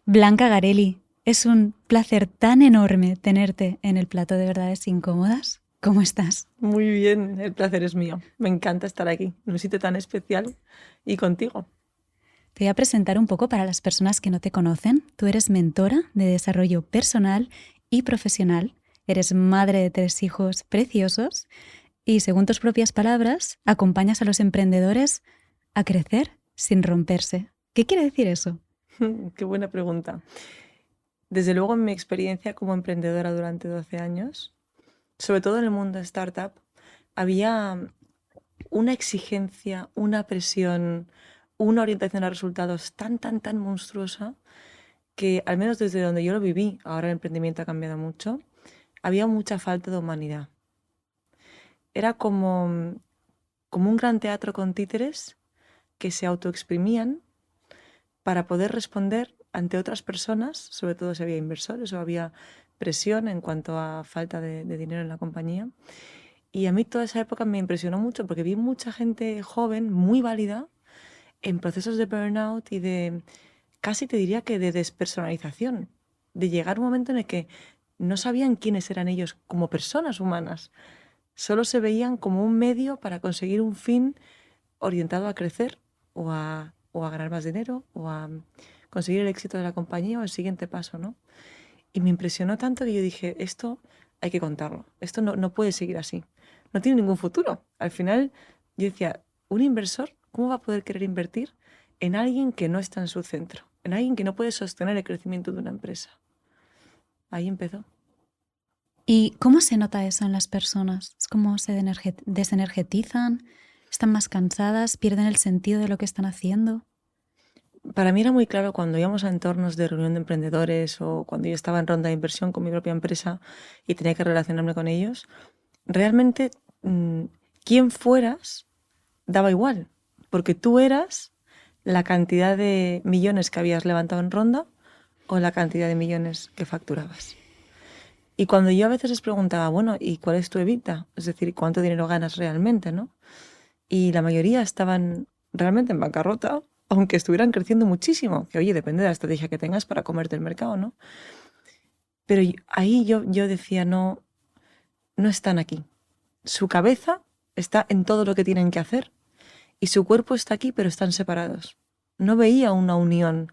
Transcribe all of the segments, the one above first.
Blanca Garelli, es un placer tan enorme tenerte en el plato de Verdades Incómodas. ¿Cómo estás? Muy bien, el placer es mío. Me encanta estar aquí, en un sitio tan especial y contigo. Te voy a presentar un poco para las personas que no te conocen. Tú eres mentora de desarrollo personal y profesional. Eres madre de 3 hijos preciosos y, según tus propias palabras, acompañas a los emprendedores a crecer sin romperse. ¿Qué quiere decir eso? Qué buena pregunta. Desde luego, en mi experiencia como emprendedora durante 12 años, sobre todo en el mundo de startup, había una exigencia, una presión, una orientación a resultados tan monstruosa que, al menos desde donde yo lo viví, ahora el emprendimiento ha cambiado mucho, había mucha falta de humanidad. Era como un gran teatro con títeres que se autoexprimían para poder responder ante otras personas, sobre todo si había inversores o había presión en cuanto a falta de dinero en la compañía. Y a mí toda esa época me impresionó mucho porque vi mucha gente joven, muy válida, en procesos de burnout y de, casi te diría que de despersonalización, de llegar un momento en el que no sabían quiénes eran ellos como personas humanas, solo se veían como un medio para conseguir un fin orientado a crecer o a ganar más dinero o a conseguir el éxito de la compañía o el siguiente paso, ¿no? Y me impresionó tanto que yo dije, esto hay que contarlo, esto no puede seguir así, no tiene ningún futuro. Al final yo decía, un inversor, ¿cómo va a poder querer invertir en alguien que no está en su centro, en alguien que no puede sostener el crecimiento de una empresa? Ahí empezó. ¿Y cómo se nota eso en las personas? ¿Es como se desenergetizan? ¿Están más cansadas? ¿Pierden el sentido de lo que están haciendo? Para mí era muy claro cuando íbamos a entornos de reunión de emprendedores o cuando yo estaba en ronda de inversión con mi propia empresa y tenía que relacionarme con ellos, realmente quién fueras daba igual, porque tú eras la cantidad de millones que habías levantado en ronda o la cantidad de millones que facturabas. Y cuando yo a veces les preguntaba, bueno, ¿y cuál es tu EBITDA? Es decir, ¿cuánto dinero ganas realmente, no? Y la mayoría estaban realmente en bancarrota, aunque estuvieran creciendo muchísimo, que oye, depende de la estrategia que tengas para comerte el mercado, ¿no? Pero ahí yo decía, no, no están aquí. Su cabeza está en todo lo que tienen que hacer y su cuerpo está aquí, pero están separados. No veía una unión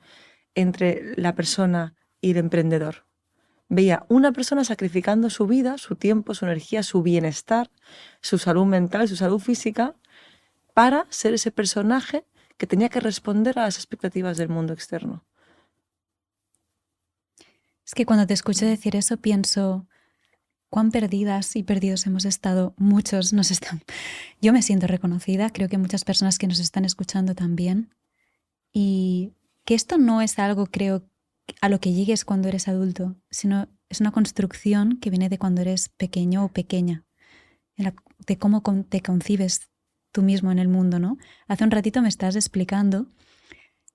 entre la persona y el emprendedor. Veía una persona sacrificando su vida, su tiempo, su energía, su bienestar, su salud mental, su salud física, para ser ese personaje que tenía que responder a las expectativas del mundo externo. Es que cuando te escucho decir eso pienso cuán perdidas y perdidos hemos estado. Muchos nos están. Yo me siento reconocida, creo que muchas personas que nos están escuchando también. Y que esto no es algo, creo, a lo que llegues cuando eres adulto, sino es una construcción que viene de cuando eres pequeño o pequeña, de cómo te concibes tú mismo en el mundo, ¿no? Hace un ratito me estás explicando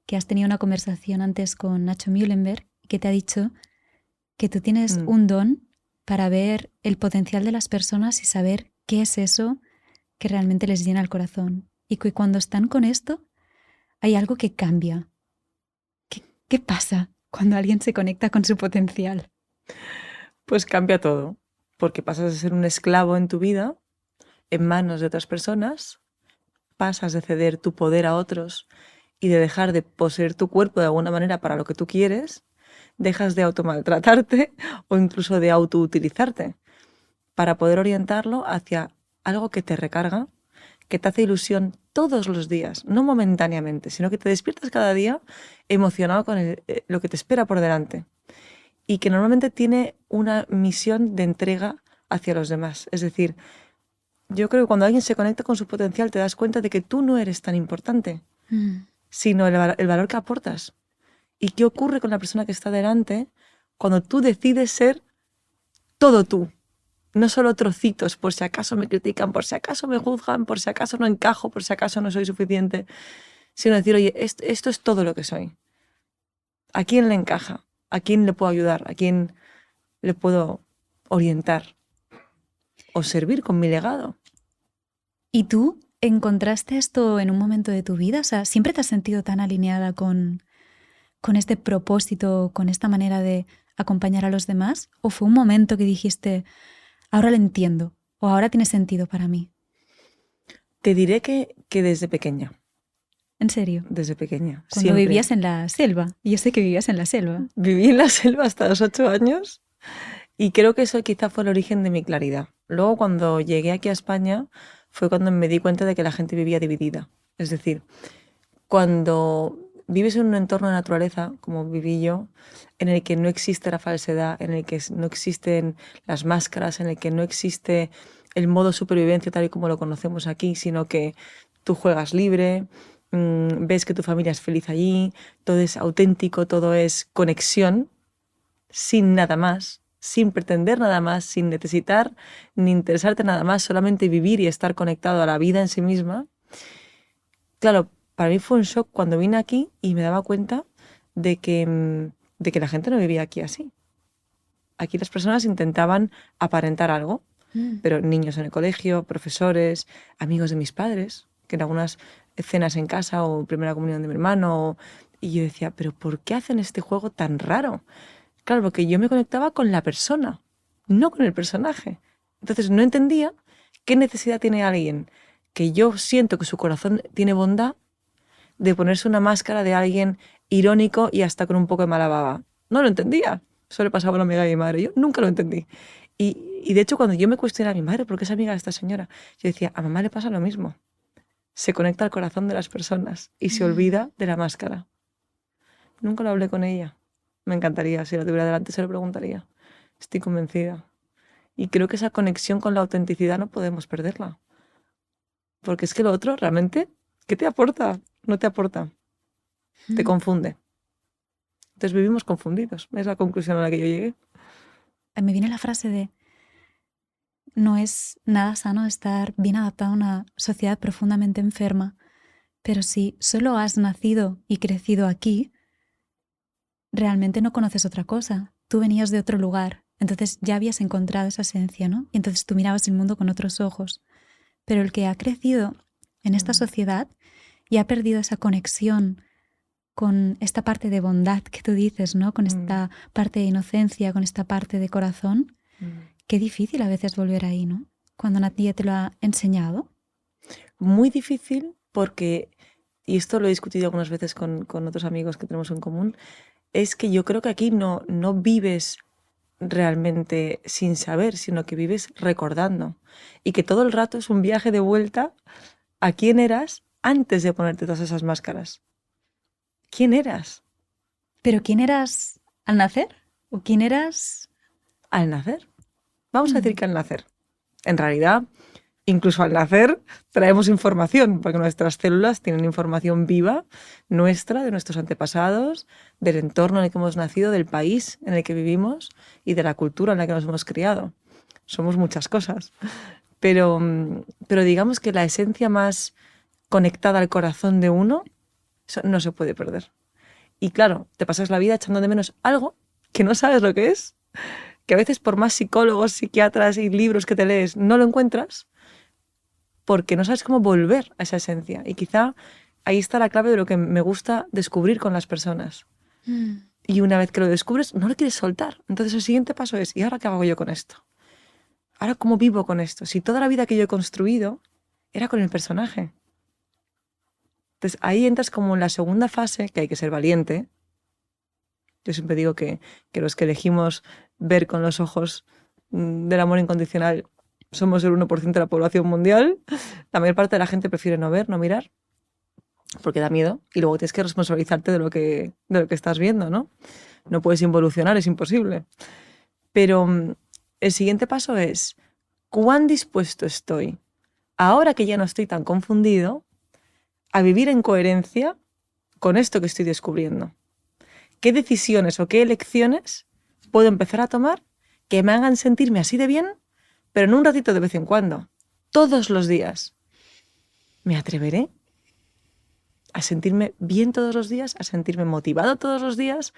que has tenido una conversación antes con Nacho Mühlenberg y que te ha dicho que tú tienes Mm. un don para ver el potencial de las personas y saber qué es eso que realmente les llena el corazón. Y que cuando están con esto, hay algo que cambia. ¿Qué pasa cuando alguien se conecta con su potencial? Pues cambia todo, porque pasas de ser un esclavo en tu vida, en manos de otras personas, pasas de ceder tu poder a otros y de dejar de poseer tu cuerpo de alguna manera para lo que tú quieres, dejas de automaltratarte o incluso de autoutilizarte para poder orientarlo hacia algo que te recarga, que te hace ilusión todos los días, no momentáneamente, sino que te despiertas cada día emocionado con lo que te espera por delante y que normalmente tiene una misión de entrega hacia los demás. Es decir, yo creo que cuando alguien se conecta con su potencial te das cuenta de que tú no eres tan importante, Mm. sino el valor que aportas. ¿Y qué ocurre con la persona que está delante cuando tú decides ser todo tú? No solo trocitos, por si acaso me critican, por si acaso me juzgan, por si acaso no encajo, por si acaso no soy suficiente, sino decir, oye, esto es todo lo que soy. ¿A quién le encaja? ¿A quién le puedo ayudar? ¿A quién le puedo orientar o servir con mi legado? ¿Y tú encontraste esto en un momento de tu vida? O sea, ¿siempre te has sentido tan alineada con con este propósito, con esta manera de acompañar a los demás? ¿O fue un momento que dijiste, ahora lo entiendo, o ahora tiene sentido para mí? Te diré que desde pequeña, En serio, desde pequeña, cuando siempre. vivías en la selva, y yo sé que vivías en la selva. Viví en la selva hasta los 8 años y creo que eso quizá fue el origen de mi claridad. Luego, cuando llegué aquí a España, fue cuando me di cuenta de que la gente vivía dividida. Es decir, cuando vives en un entorno de naturaleza, como viví yo, en el que no existe la falsedad, en el que no existen las máscaras, en el que no existe el modo supervivencia tal y como lo conocemos aquí, sino que tú juegas libre, ves que tu familia es feliz allí, todo es auténtico, todo es conexión, sin nada más, sin pretender nada más, sin necesitar ni interesarte nada más, solamente vivir y estar conectado a la vida en sí misma. Claro, para mí fue un shock cuando vine aquí y me daba cuenta de que la gente no vivía aquí así. Aquí las personas intentaban aparentar algo, pero niños en el colegio, profesores, amigos de mis padres, que en algunas cenas en casa o primera comunión de mi hermano, y yo decía, pero ¿por qué hacen este juego tan raro? Claro, porque yo me conectaba con la persona, no con el personaje. Entonces no entendía qué necesidad tiene alguien que yo siento que su corazón tiene bondad de ponerse una máscara de alguien irónico y hasta con un poco de mala baba. No lo entendía. Eso le pasaba a una amiga de mi madre. Yo nunca lo entendí. Y de hecho, cuando yo me cuestionaba a mi madre, ¿por qué es amiga de esta señora? Yo decía, a mamá le pasa lo mismo. Se conecta al corazón de las personas y se olvida de la máscara. Nunca lo hablé con ella. Me encantaría, si la tuviera delante se lo preguntaría. Estoy convencida. Y creo que esa conexión con la autenticidad no podemos perderla. Porque es que lo otro, realmente, ¿qué te aporta? No te aporta. Te confunde. Entonces vivimos confundidos. Es la conclusión a la que yo llegué. Me viene la frase de, no es nada sano estar bien adaptado a una sociedad profundamente enferma, pero si solo has nacido y crecido aquí, realmente no conoces otra cosa. Tú venías de otro lugar, entonces ya habías encontrado esa esencia, ¿no? Y entonces tú mirabas el mundo con otros ojos. Pero el que ha crecido en esta sociedad y ha perdido esa conexión con esta parte de bondad que tú dices, ¿no? Con esta parte de inocencia, con esta parte de corazón, qué difícil a veces volver ahí, ¿no? Cuando nadie te lo ha enseñado. Muy difícil porque, y esto lo he discutido algunas veces con otros amigos que tenemos en común, es que yo creo que aquí no vives realmente sin saber, sino que vives recordando. Y que todo el rato es un viaje de vuelta a quién eras antes de ponerte todas esas máscaras. ¿Quién eras? ¿Pero quién eras al nacer? ¿O quién eras? Al nacer. Vamos a decir que al nacer. En realidad, incluso al nacer traemos información, porque nuestras células tienen información viva nuestra, de nuestros antepasados, del entorno en el que hemos nacido, del país en el que vivimos y de la cultura en la que nos hemos criado. Somos muchas cosas. Pero digamos que la esencia más conectada al corazón de uno, eso no se puede perder. Y claro, te pasas la vida echando de menos algo que no sabes lo que es, que a veces por más psicólogos, psiquiatras y libros que te lees no lo encuentras, porque no sabes cómo volver a esa esencia. Y quizá ahí está la clave de lo que me gusta descubrir con las personas. Y una vez que lo descubres, no lo quieres soltar. Entonces el siguiente paso es, ¿y ahora qué hago yo con esto? ¿Ahora cómo vivo con esto? Si toda la vida que yo he construido era con el personaje. Entonces ahí entras como en la segunda fase, que hay que ser valiente. Yo siempre digo que los que elegimos ver con los ojos del amor incondicional somos el 1% de la población mundial. La mayor parte de la gente prefiere no ver, no mirar, porque da miedo. Y luego tienes que responsabilizarte de lo que estás viendo, ¿no? No puedes involucionar, es imposible. Pero el siguiente paso es, ¿cuán dispuesto estoy, ahora que ya no estoy tan confundido, a vivir en coherencia con esto que estoy descubriendo? ¿Qué decisiones o qué elecciones puedo empezar a tomar que me hagan sentirme así de bien, pero no un ratito de vez en cuando, todos los días? ¿Me atreveré a sentirme bien todos los días, a sentirme motivado todos los días?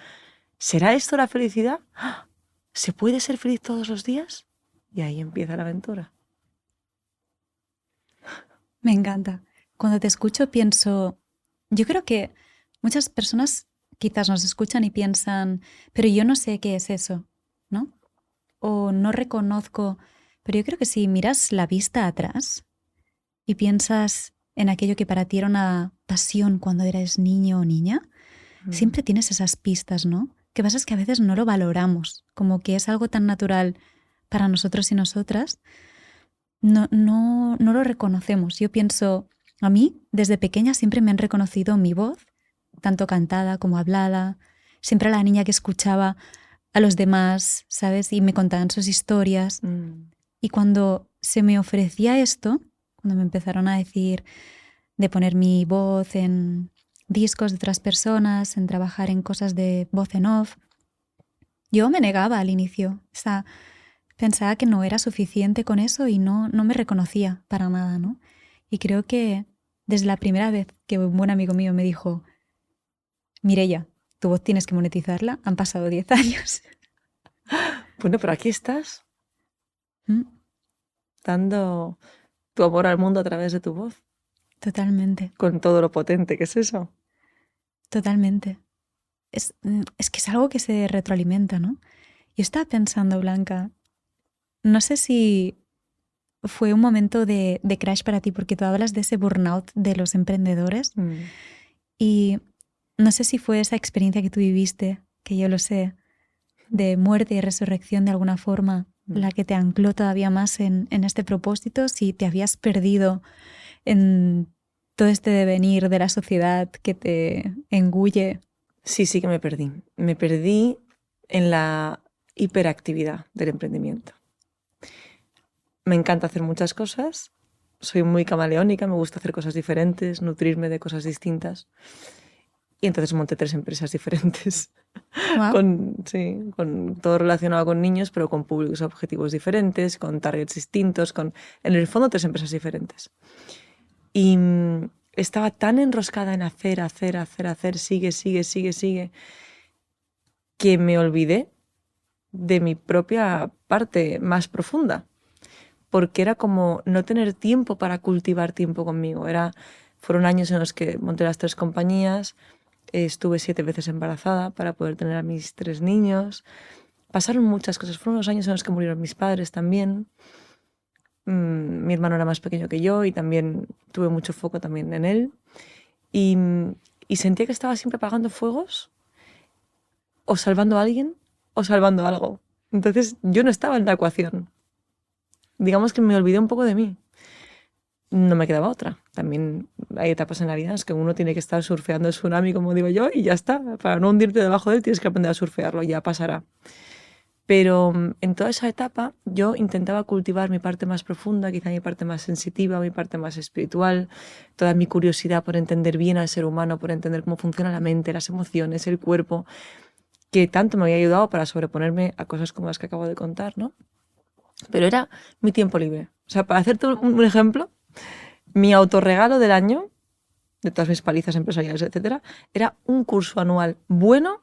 ¿Será esto la felicidad? ¿Se puede ser feliz todos los días? Y ahí empieza la aventura. Me encanta. Cuando te escucho pienso, yo creo que muchas personas quizás nos escuchan y piensan, pero yo no sé qué es eso, ¿no? O no reconozco, pero yo creo que si miras la vista atrás y piensas en aquello que para ti era una pasión cuando eras niño o niña, siempre tienes esas pistas, ¿no? Que pasa es que a veces no lo valoramos, como que es algo tan natural para nosotros y nosotras, no lo reconocemos. Yo pienso, a mí desde pequeña siempre me han reconocido mi voz, tanto cantada como hablada, siempre la niña que escuchaba a los demás, ¿sabes? Y me contaban sus historias. Y cuando se me ofrecía esto, cuando me empezaron a decir de poner mi voz en discos de otras personas, en trabajar en cosas de voz en off, yo me negaba al inicio. O sea, pensaba que no era suficiente con eso y no me reconocía para nada, ¿no? Y creo que desde la primera vez que un buen amigo mío me dijo, Mireia, tu voz tienes que monetizarla, han pasado 10 años. Bueno, pero aquí estás, ¿Mm? dando tu amor al mundo a través de tu voz, Totalmente, con todo lo potente que es eso. totalmente. Es que es algo que se retroalimenta, ¿no? Yo estaba pensando, Blanca, no sé si fue un momento de crash para ti, porque tú hablas de ese burnout de los emprendedores y no sé si fue esa experiencia que tú viviste, que yo lo sé, de muerte y resurrección de alguna forma, la que te ancló todavía más en este propósito, si te habías perdido en todo este devenir de la sociedad que te engulle. Sí que me perdí. Me perdí en la hiperactividad del emprendimiento. Me encanta hacer muchas cosas, soy muy camaleónica, me gusta hacer cosas diferentes, nutrirme de cosas distintas. Y entonces monté 3 empresas diferentes, Wow. con todo relacionado con niños, pero con públicos objetivos diferentes, con targets distintos, en el fondo 3 empresas diferentes. Y estaba tan enroscada en hacer, sigue, que me olvidé de mi propia parte más profunda, porque era como no tener tiempo para cultivar tiempo conmigo. Fueron años en los que monté las 3 compañías, estuve 7 veces embarazada para poder tener a mis 3 niños. Pasaron muchas cosas. Fueron los años en los que murieron mis padres también. Mi hermano era más pequeño que yo y también tuve mucho foco también en él. Y sentía que estaba siempre apagando fuegos, o salvando a alguien, o salvando algo. Entonces yo no estaba en la ecuación. Digamos que me olvidé un poco de mí. No me quedaba otra. También hay etapas en la vida en las que uno tiene que estar surfeando el tsunami, como digo yo, y ya está. Para no hundirte debajo de él tienes que aprender a surfearlo, ya pasará. Pero en toda esa etapa yo intentaba cultivar mi parte más profunda, quizá mi parte más sensitiva, mi parte más espiritual, toda mi curiosidad por entender bien al ser humano, por entender cómo funciona la mente, las emociones, el cuerpo, que tanto me había ayudado para sobreponerme a cosas como las que acabo de contar, ¿no? Pero era mi tiempo libre. O sea, para hacerte un ejemplo, mi autorregalo del año, de todas mis palizas empresariales, etcétera, era un curso anual bueno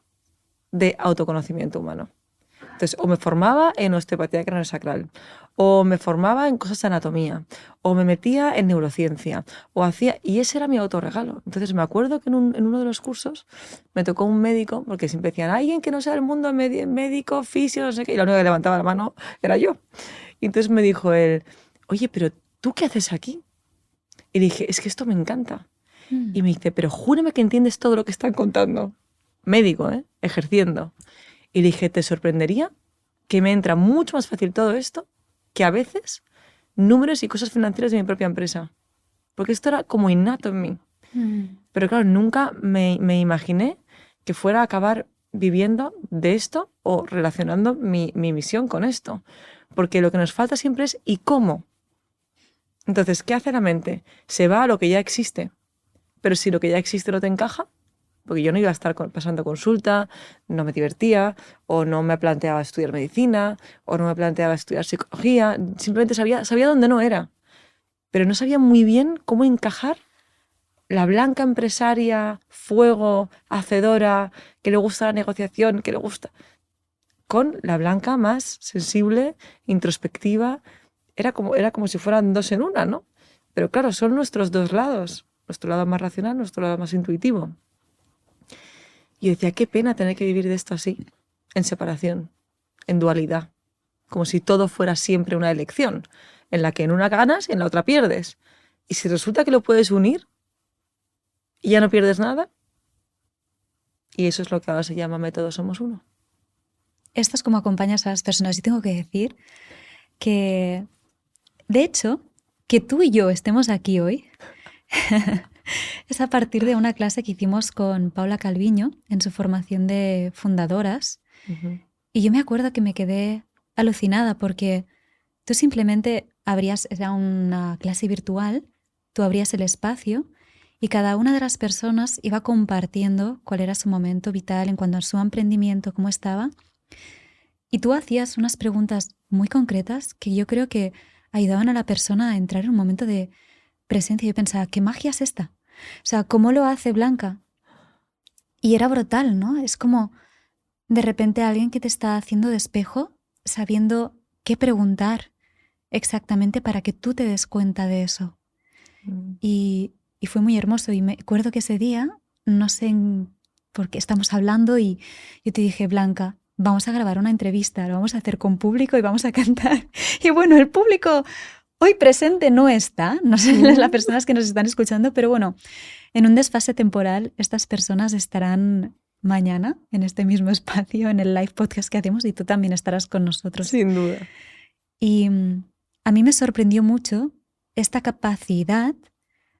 de autoconocimiento humano. Entonces, o me formaba en osteopatía craneosacral, o me formaba en cosas de anatomía, o me metía en neurociencia, y ese era mi autorregalo. Entonces, me acuerdo que en uno de los cursos me tocó un médico, porque siempre decían, alguien que no sea del mundo médico, fisio, no sé qué, y la única que levantaba la mano era yo. Y entonces me dijo él, oye, pero ¿tú qué haces aquí? Y le dije, es que esto me encanta. Y me dice, pero júrame que entiendes todo lo que están contando. Médico, ejerciendo. Y le dije, ¿te sorprendería que me entra mucho más fácil todo esto que a veces números y cosas financieras de mi propia empresa? Porque esto era como innato en mí. Pero claro, nunca me imaginé que fuera a acabar viviendo de esto o relacionando mi misión con esto. Porque lo que nos falta siempre es ¿y cómo? Entonces, ¿qué hace la mente? Se va a lo que ya existe. Pero si lo que ya existe no te encaja, porque yo no iba a estar pasando consulta, no me divertía, o no me planteaba estudiar medicina, o no me planteaba estudiar psicología, simplemente sabía dónde no era, pero no sabía muy bien cómo encajar la Blanca empresaria, fuego, hacedora, que le gusta la negociación, que le gusta, con la Blanca más sensible, introspectiva. Era como si fueran 2 en 1, ¿no? Pero claro, son nuestros 2 lados, nuestro lado más racional, nuestro lado más intuitivo. Y yo decía, qué pena tener que vivir de esto así, en separación, en dualidad, como si todo fuera siempre una elección, en la que en una ganas y en la otra pierdes. Y si resulta que lo puedes unir y ya no pierdes nada, y eso es lo que ahora se llama método Somos Uno. Esto es como acompañas a las personas. Y tengo que decir que, de hecho, que tú y yo estemos aquí hoy es a partir de una clase que hicimos con Paula Calviño en su formación de fundadoras. Ujú. Y yo me acuerdo que me quedé alucinada porque tú simplemente abrías, era una clase virtual, tú abrías el espacio y cada una de las personas iba compartiendo cuál era su momento vital en cuanto a su emprendimiento, cómo estaba. Y tú hacías unas preguntas muy concretas que yo creo que ayudaban a la persona a entrar en un momento de presencia. Yo pensaba, ¿qué magia es esta? O sea, ¿cómo lo hace Blanca? Y era brutal, ¿no? Es como de repente alguien que te está haciendo de espejo, sabiendo qué preguntar exactamente para que tú te des cuenta de eso. Mm. Y fue muy hermoso. Y me acuerdo que ese día, no sé por qué estamos hablando, y yo te dije, Blanca, vamos a grabar una entrevista, lo vamos a hacer con público y vamos a cantar. Y bueno, el público hoy presente no está, no sé las personas que nos están escuchando, pero bueno, en un desfase temporal, estas personas estarán mañana en este mismo espacio, en el live podcast que hacemos, y tú también estarás con nosotros. Sin duda. Y a mí me sorprendió mucho esta capacidad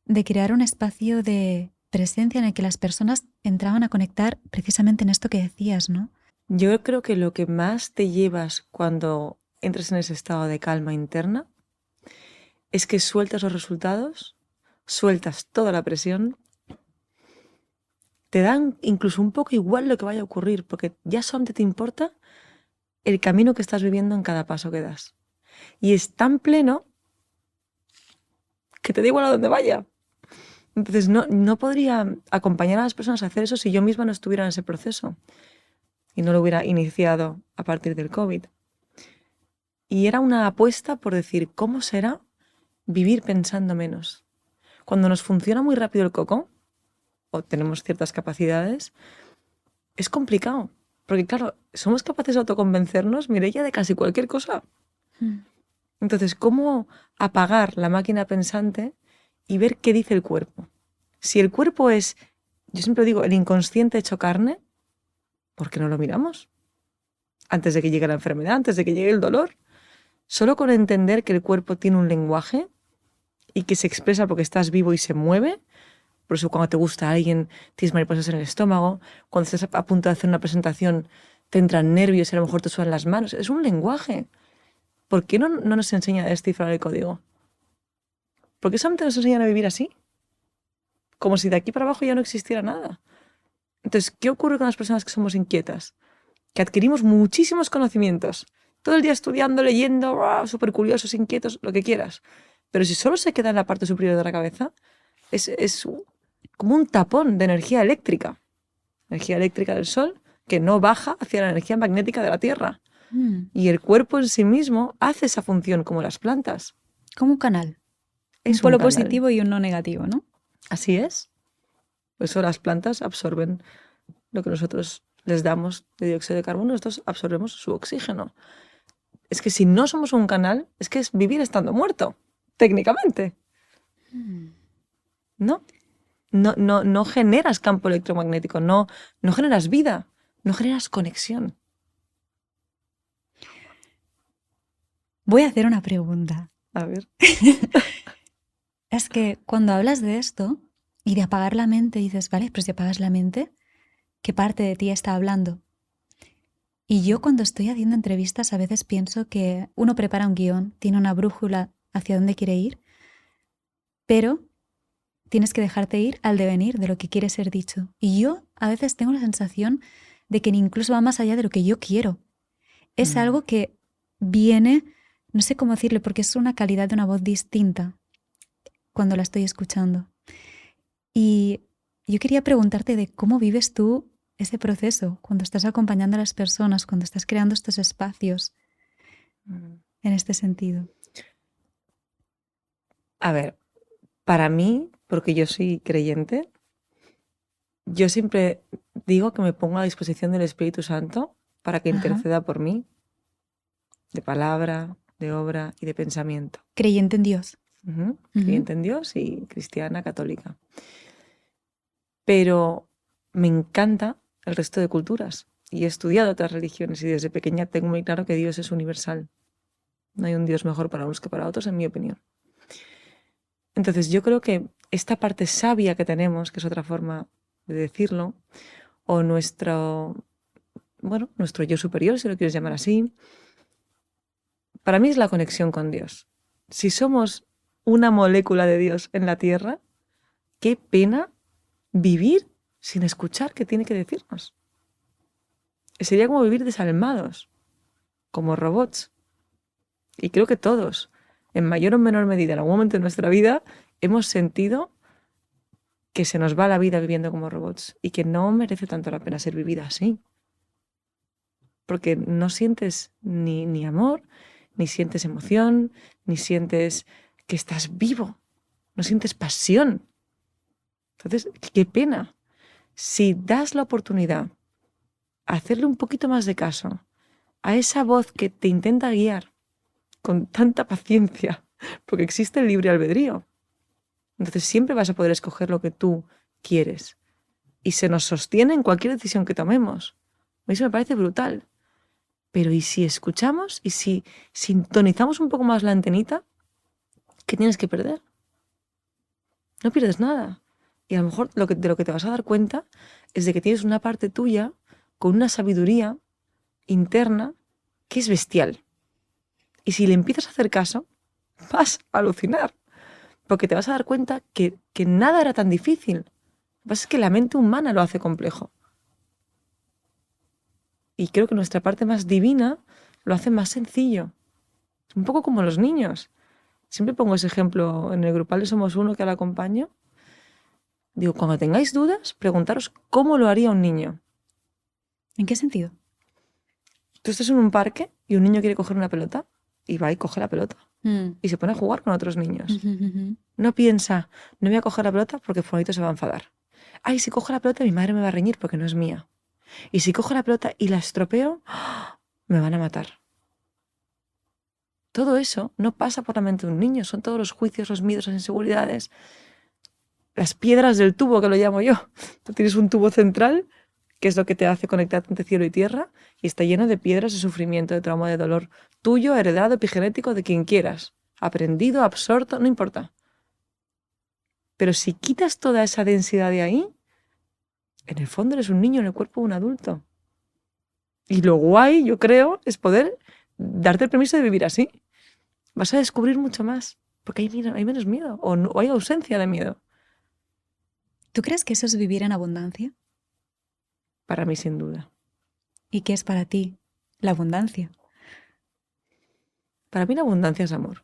de crear un espacio de presencia en el que las personas entraban a conectar precisamente en esto que decías, ¿no? Yo creo que lo que más te llevas cuando entres en ese estado de calma interna es que sueltas los resultados, sueltas toda la presión, te dan incluso un poco igual lo que vaya a ocurrir, porque ya solamente te importa el camino que estás viviendo en cada paso que das. Y es tan pleno que te da igual a dónde vaya. Entonces no podría acompañar a las personas a hacer eso si yo misma no estuviera en ese proceso y no lo hubiera iniciado a partir del COVID. Y era una apuesta por decir, ¿cómo será vivir pensando menos? Cuando nos funciona muy rápido el coco, o tenemos ciertas capacidades, es complicado. Porque claro, somos capaces de autoconvencernos, Mireia, de casi cualquier cosa. Entonces, ¿cómo apagar la máquina pensante y ver qué dice el cuerpo? Si el cuerpo es, yo siempre digo, el inconsciente hecho carne, ¿por qué no lo miramos? Antes de que llegue la enfermedad, antes de que llegue el dolor. Solo con entender que el cuerpo tiene un lenguaje y que se expresa porque estás vivo y se mueve. Por eso cuando te gusta alguien tienes mariposas en el estómago. Cuando estás a punto de hacer una presentación te entran nervios y a lo mejor te sudan las manos. Es un lenguaje. ¿Por qué no nos enseña a descifrar el código? ¿Por qué solamente nos enseñan a vivir así? Como si de aquí para abajo ya no existiera nada. Entonces, ¿qué ocurre con las personas que somos inquietas? Que adquirimos muchísimos conocimientos. Todo el día estudiando, leyendo, súper curiosos, inquietos, lo que quieras. Pero si solo se queda en la parte superior de la cabeza, es como un tapón de energía eléctrica. Energía eléctrica del Sol que no baja hacia la energía magnética de la Tierra. Y el cuerpo en sí mismo hace esa función como las plantas. Como un canal. Es un polo canal. positivo y uno negativo, ¿no? Así es. Por eso las plantas absorben lo que nosotros les damos de dióxido de carbono, nosotros absorbemos su oxígeno. Es que si no somos un canal, es que es vivir estando muerto, técnicamente. No generas campo electromagnético, no generas vida, no generas conexión. Voy a hacer una pregunta. A ver. Es que cuando hablas de esto y de apagar la mente, dices, vale, pues si apagas la mente, ¿qué parte de ti está hablando? Y yo cuando estoy haciendo entrevistas a veces pienso que uno prepara un guión, tiene una brújula hacia dónde quiere ir, pero tienes que dejarte ir al devenir de lo que quiere ser dicho. Y yo a veces tengo la sensación de que incluso va más allá de lo que yo quiero. Es algo que viene, no sé cómo decirlo, porque es una calidad de una voz distinta cuando la estoy escuchando. Y yo quería preguntarte de cómo vives tú ese proceso, cuando estás acompañando a las personas, cuando estás creando estos espacios en este sentido. A ver, para mí, porque yo soy creyente, yo siempre digo que me pongo a disposición del Espíritu Santo para que Ajá. interceda por mí, de palabra, de obra y de pensamiento. Creyente en Dios. Ujú. Ujú. Creyente en Dios y cristiana católica. Pero me encanta el resto de culturas y he estudiado otras religiones y desde pequeña tengo muy claro que Dios es universal. No hay un Dios mejor para unos que para otros, en mi opinión. Entonces yo creo que esta parte sabia que tenemos, que es otra forma de decirlo, o nuestro yo superior, si lo quieres llamar así, para mí es la conexión con Dios. Si somos una molécula de Dios en la Tierra, qué pena vivir sin escuchar qué tiene que decirnos. Sería como vivir desalmados, como robots. Y creo que todos, en mayor o menor medida, en algún momento de nuestra vida, hemos sentido que se nos va la vida viviendo como robots y que no merece tanto la pena ser vivida así. Porque no sientes ni amor, ni sientes emoción, ni sientes que estás vivo, no sientes pasión. Entonces, qué pena. Si das la oportunidad a hacerle un poquito más de caso a esa voz que te intenta guiar con tanta paciencia, porque existe el libre albedrío. Entonces siempre vas a poder escoger lo que tú quieres. Y se nos sostiene en cualquier decisión que tomemos. Eso me parece brutal. Pero ¿y si escuchamos y si sintonizamos un poco más la antenita? ¿Qué tienes que perder? No pierdes nada. Y a lo mejor de lo que te vas a dar cuenta es de que tienes una parte tuya con una sabiduría interna que es bestial. Y si le empiezas a hacer caso, vas a alucinar. Porque te vas a dar cuenta que nada era tan difícil. Lo que pasa es que la mente humana lo hace complejo. Y creo que nuestra parte más divina lo hace más sencillo. Es un poco como los niños. Siempre pongo ese ejemplo en el grupal de Somos Uno que ahora acompaño. Digo, cuando tengáis dudas, preguntaros cómo lo haría un niño. ¿En qué sentido? Tú estás en un parque y un niño quiere coger una pelota y va y coge la pelota. Mm. Y se pone a jugar con otros niños. Ujú, ujú. No piensa, no voy a coger la pelota porque fulanito se va a enfadar. Ay, si cojo la pelota mi madre me va a reñir porque no es mía. Y si cojo la pelota y la estropeo, ¡ah!, me van a matar. Todo eso no pasa por la mente de un niño. Son todos los juicios, los miedos, las inseguridades. Las piedras del tubo, que lo llamo yo. Tú tienes un tubo central, que es lo que te hace conectarte entre cielo y tierra, y está lleno de piedras de sufrimiento, de trauma, de dolor. Tuyo, heredado, epigenético, de quien quieras. Aprendido, absorto, no importa. Pero si quitas toda esa densidad de ahí, en el fondo eres un niño en el cuerpo de un adulto. Y lo guay, yo creo, es poder darte el permiso de vivir así. Vas a descubrir mucho más, porque hay menos miedo, o hay ausencia de miedo. ¿Tú crees que eso es vivir en abundancia? Para mí, sin duda. ¿Y qué es para ti la abundancia? Para mí la abundancia es amor.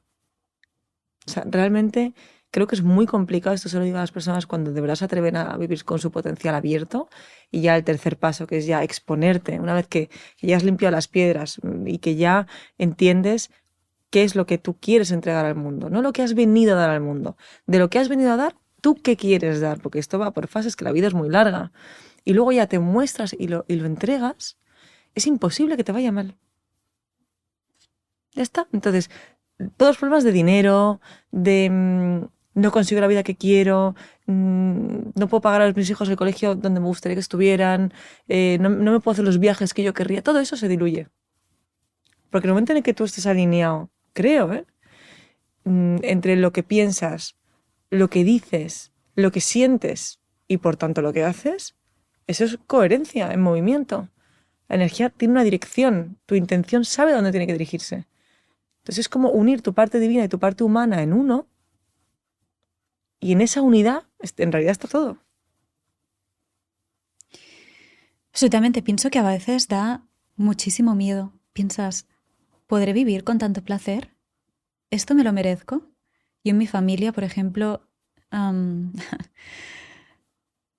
O sea, realmente creo que es muy complicado, esto se lo digo a las personas cuando de verdad se atreven a vivir con su potencial abierto, y ya el tercer paso, que es ya exponerte, una vez que ya has limpiado las piedras y que ya entiendes qué es lo que tú quieres entregar al mundo, no lo que has venido a dar al mundo, de lo que has venido a dar, tú qué quieres dar, porque esto va por fases, que la vida es muy larga, y luego ya te muestras y lo entregas, es imposible que te vaya mal. Ya está. Entonces, todos los problemas de dinero, de no consigo la vida que quiero, no puedo pagar a mis hijos el colegio donde me gustaría que estuvieran, no me puedo hacer los viajes que yo querría, todo eso se diluye. Porque en el momento en el que tú estés alineado, creo, entre lo que piensas, lo que dices, lo que sientes y por tanto lo que haces, eso es coherencia en movimiento. La energía tiene una dirección, tu intención sabe dónde tiene que dirigirse. Entonces es como unir tu parte divina y tu parte humana en uno, y en esa unidad en realidad está todo. Absolutamente, pienso que a veces da muchísimo miedo. Piensas, ¿podré vivir con tanto placer? ¿Esto me lo merezco? Yo en mi familia, por ejemplo,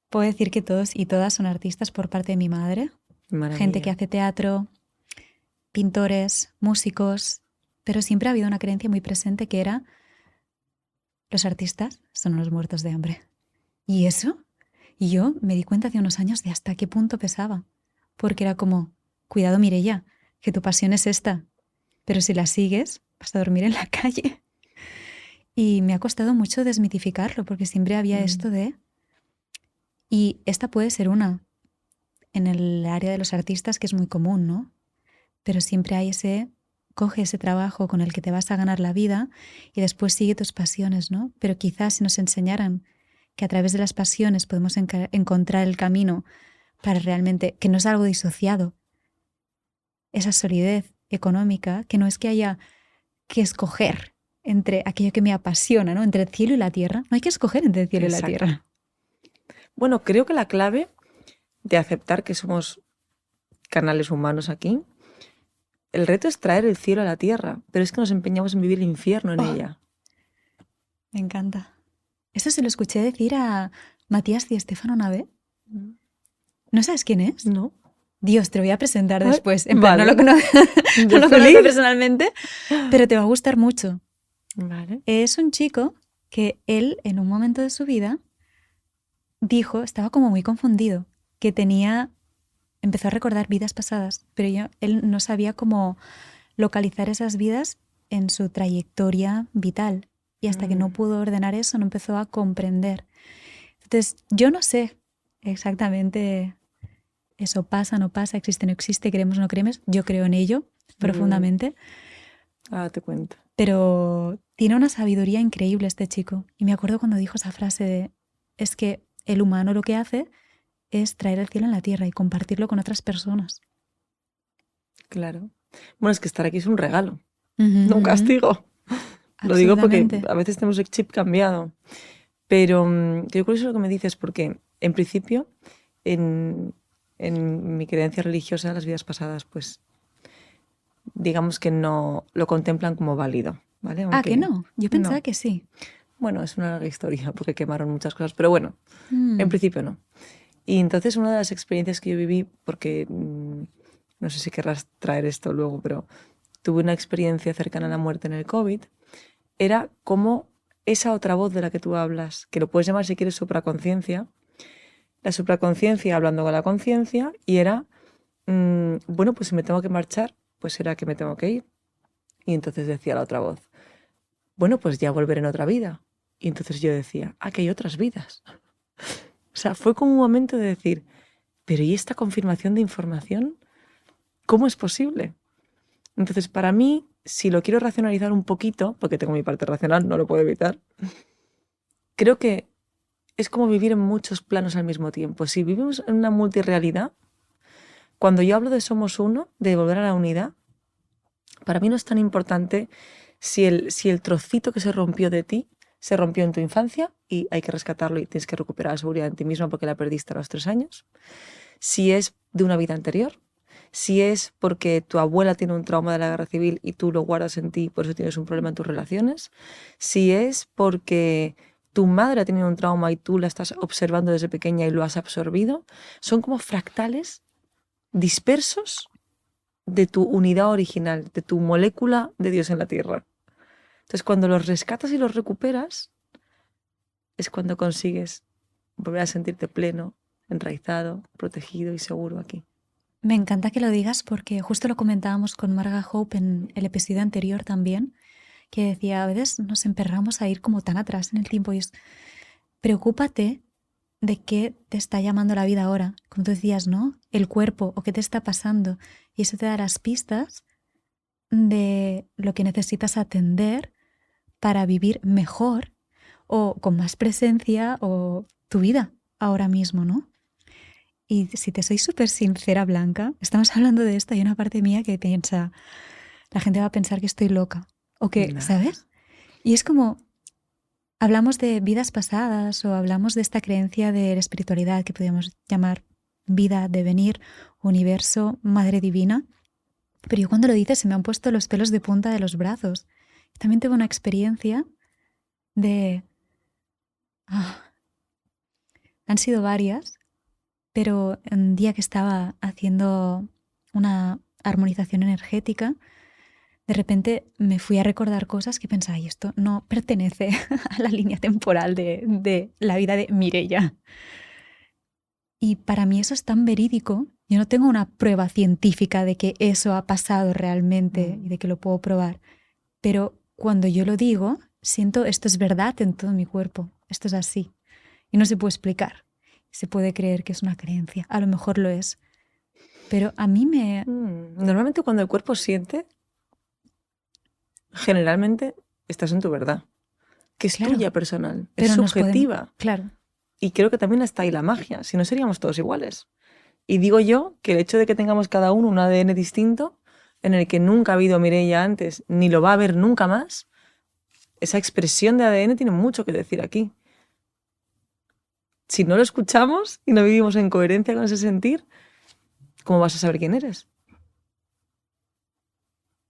puedo decir que todos y todas son artistas por parte de mi madre. Maravilla. Gente que hace teatro, pintores, músicos, pero siempre ha habido una creencia muy presente que era: los artistas son unos muertos de hambre. ¿Y eso? Y yo me di cuenta hace unos años de hasta qué punto pesaba. Porque era como, cuidado Mireia, que tu pasión es esta, pero si la sigues vas a dormir en la calle. Y me ha costado mucho desmitificarlo porque siempre había esto de... Y esta puede ser una en el área de los artistas que es muy común, ¿no? Pero siempre hay coge ese trabajo con el que te vas a ganar la vida y después sigue tus pasiones, ¿no? Pero quizás si nos enseñaran que a través de las pasiones podemos encontrar el camino para realmente, que no es algo disociado, esa solidez económica, que no es que haya que escoger entre aquello que me apasiona, ¿no? Entre el cielo y la tierra. No hay que escoger entre el cielo y la tierra. Bueno, creo que la clave de aceptar que somos canales humanos aquí, el reto es traer el cielo a la tierra, pero es que nos empeñamos en vivir el infierno en ella. Me encanta. Esto se lo escuché decir a Matías Di Stéfano una vez. ¿No sabes quién es? No. Dios, te lo voy a presentar después. En plan, no lo conozco personalmente, pero te va a gustar mucho. Vale. Es un chico que él, en un momento de su vida, dijo, estaba como muy confundido, que empezó a recordar vidas pasadas, pero él no sabía cómo localizar esas vidas en su trayectoria vital. Y hasta que no pudo ordenar eso, no empezó a comprender. Entonces, yo no sé exactamente eso pasa, no pasa, existe, no existe, creemos, no creemos. Yo creo en ello profundamente. Ahora te cuento. Pero tiene una sabiduría increíble este chico. Y me acuerdo cuando dijo esa frase de, es que el humano lo que hace es traer el cielo en la tierra y compartirlo con otras personas. Claro. Bueno, es que estar aquí es un regalo, no un castigo. Lo digo porque a veces tenemos el chip cambiado. Pero yo creo que eso es lo que me dices, porque en principio, en mi creencia religiosa, las vidas pasadas, pues digamos que no lo contemplan como válido, ¿vale? Aunque, ¿que no? Yo pensaba que sí. Bueno, es una larga historia porque quemaron muchas cosas, pero bueno, en principio no. Y entonces una de las experiencias que yo viví, porque no sé si querrás traer esto luego, pero tuve una experiencia cercana a la muerte en el COVID, era como esa otra voz de la que tú hablas, que lo puedes llamar si quieres supraconciencia, la supraconciencia hablando con la conciencia, y era, bueno, pues si me tengo que marchar, pues será que me tengo que ir. Y entonces decía la otra voz, bueno, pues ya volveré en otra vida. Y entonces yo decía, que hay otras vidas. O sea, fue como un momento de decir, pero ¿y esta confirmación de información? ¿Cómo es posible? Entonces, para mí, si lo quiero racionalizar un poquito, porque tengo mi parte racional, no lo puedo evitar, creo que es como vivir en muchos planos al mismo tiempo. Si vivimos en una multirrealidad, cuando yo hablo de somos uno, de volver a la unidad, para mí no es tan importante si el trocito que se rompió de ti se rompió en tu infancia y hay que rescatarlo y tienes que recuperar la seguridad en ti misma porque la perdiste a los 3 años. Si es de una vida anterior, si es porque tu abuela tiene un trauma de la guerra civil y tú lo guardas en ti y por eso tienes un problema en tus relaciones, si es porque tu madre ha tenido un trauma y tú la estás observando desde pequeña y lo has absorbido, son como fractales dispersos de tu unidad original, de tu molécula de Dios en la Tierra. Entonces, cuando los rescatas y los recuperas, es cuando consigues volver a sentirte pleno, enraizado, protegido y seguro aquí. Me encanta que lo digas porque justo lo comentábamos con Marga Hope en el episodio anterior también, que decía, a veces nos emperramos a ir como tan atrás en el tiempo y es, preocúpate de qué te está llamando la vida ahora, como tú decías, ¿no? El cuerpo o qué te está pasando y eso te da las pistas de lo que necesitas atender para vivir mejor o con más presencia o tu vida ahora mismo, ¿no? Y si te soy súper sincera, Blanca, estamos hablando de esto y hay una parte mía que piensa, la gente va a pensar que estoy loca o que, ¿sabes? Y es como, hablamos de vidas pasadas o hablamos de esta creencia de la espiritualidad que podríamos llamar vida, devenir, universo, madre divina. Pero yo cuando lo dices se me han puesto los pelos de punta de los brazos. También tuve una experiencia de... han sido varias, pero un día que estaba haciendo una armonización energética, de repente me fui a recordar cosas que pensaba, y esto no pertenece a la línea temporal de la vida de Mireia. Y para mí eso es tan verídico. Yo no tengo una prueba científica de que eso ha pasado realmente y de que lo puedo probar. Pero cuando yo lo digo, siento esto es verdad en todo mi cuerpo. Esto es así. Y no se puede explicar. Se puede creer que es una creencia. A lo mejor lo es. Pero a mí me... Normalmente cuando el cuerpo siente, generalmente estás en tu verdad, que es Claro, tuya personal, es pero nos subjetiva. podemos... Claro. Y creo que también está ahí la magia, si no seríamos todos iguales. Y digo yo que el hecho de que tengamos cada uno un ADN distinto, en el que nunca ha habido Mireia antes, ni lo va a haber nunca más, esa expresión de ADN tiene mucho que decir aquí. Si no lo escuchamos y no vivimos en coherencia con ese sentir, ¿cómo vas a saber quién eres?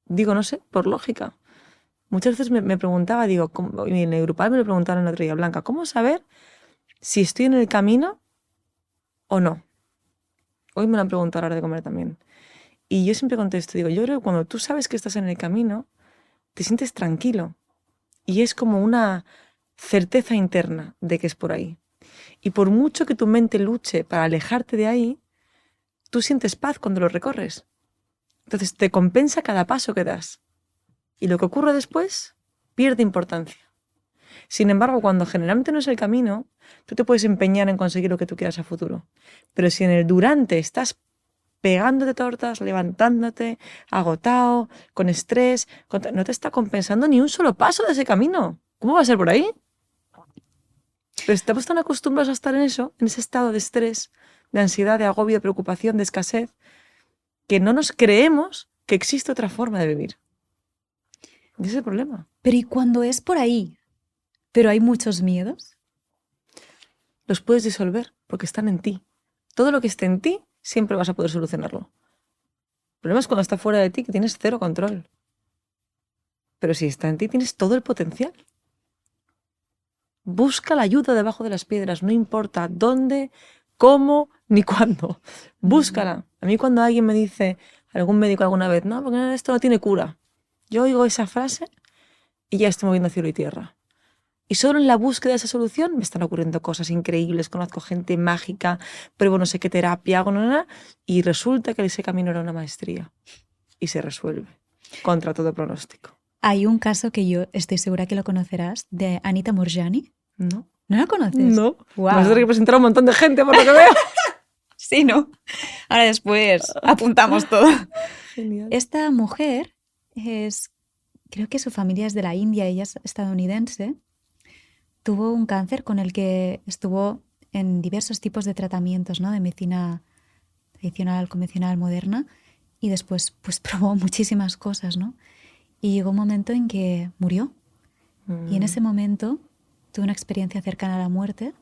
Digo, no sé, por lógica. Muchas veces me preguntaba, digo, y en el grupal me lo preguntaron el otro día, Blanca, ¿cómo saber si estoy en el camino o no? Hoy me lo han preguntado a la hora de comer también. Y yo siempre contesto, digo, yo creo que cuando tú sabes que estás en el camino, te sientes tranquilo. Y es como una certeza interna de que es por ahí. Y por mucho que tu mente luche para alejarte de ahí, tú sientes paz cuando lo recorres. Entonces te compensa cada paso que das. Y lo que ocurre después pierde importancia. Sin embargo, cuando generalmente no es el camino, tú te puedes empeñar en conseguir lo que tú quieras a futuro. Pero si en el durante estás pegándote tortas, levantándote, agotado, con estrés, no te está compensando ni un solo paso de ese camino. ¿Cómo va a ser por ahí? Pero estamos tan acostumbrados a estar en eso, en ese estado de estrés, de ansiedad, de agobio, de preocupación, de escasez, que no nos creemos que existe otra forma de vivir. Y ese es el problema. Pero ¿y cuando es por ahí? ¿Pero hay muchos miedos? Los puedes disolver porque están en ti. Todo lo que esté en ti, siempre vas a poder solucionarlo. El problema es cuando está fuera de ti, que tienes cero control. Pero si está en ti, tienes todo el potencial. Busca la ayuda debajo de las piedras, no importa dónde, cómo, ni cuándo. Búscala. A mí cuando alguien me dice, algún médico alguna vez, no, porque esto no tiene cura. Yo oigo esa frase y ya estoy moviendo cielo y tierra. Y solo en la búsqueda de esa solución me están ocurriendo cosas increíbles. Conozco gente mágica, pruebo no sé qué terapia, hago nada, y resulta que ese camino era una maestría. Y se resuelve, contra todo pronóstico. Hay un caso que yo estoy segura que lo conocerás, de Anita Moorjani. ¿No? ¿No la conoces? No. Wow. Vas a tener que presentar a un montón de gente por lo que veo. Sí, ¿no? Ahora después apuntamos todo. Genial. Esta mujer creo que su familia es de la India, ella es estadounidense. Tuvo un cáncer con el que estuvo en diversos tipos de tratamientos, ¿no? De medicina tradicional, convencional, moderna. Y después pues probó muchísimas cosas, ¿no? Y llegó un momento en que murió. Y en ese momento tuvo una experiencia cercana a la muerte.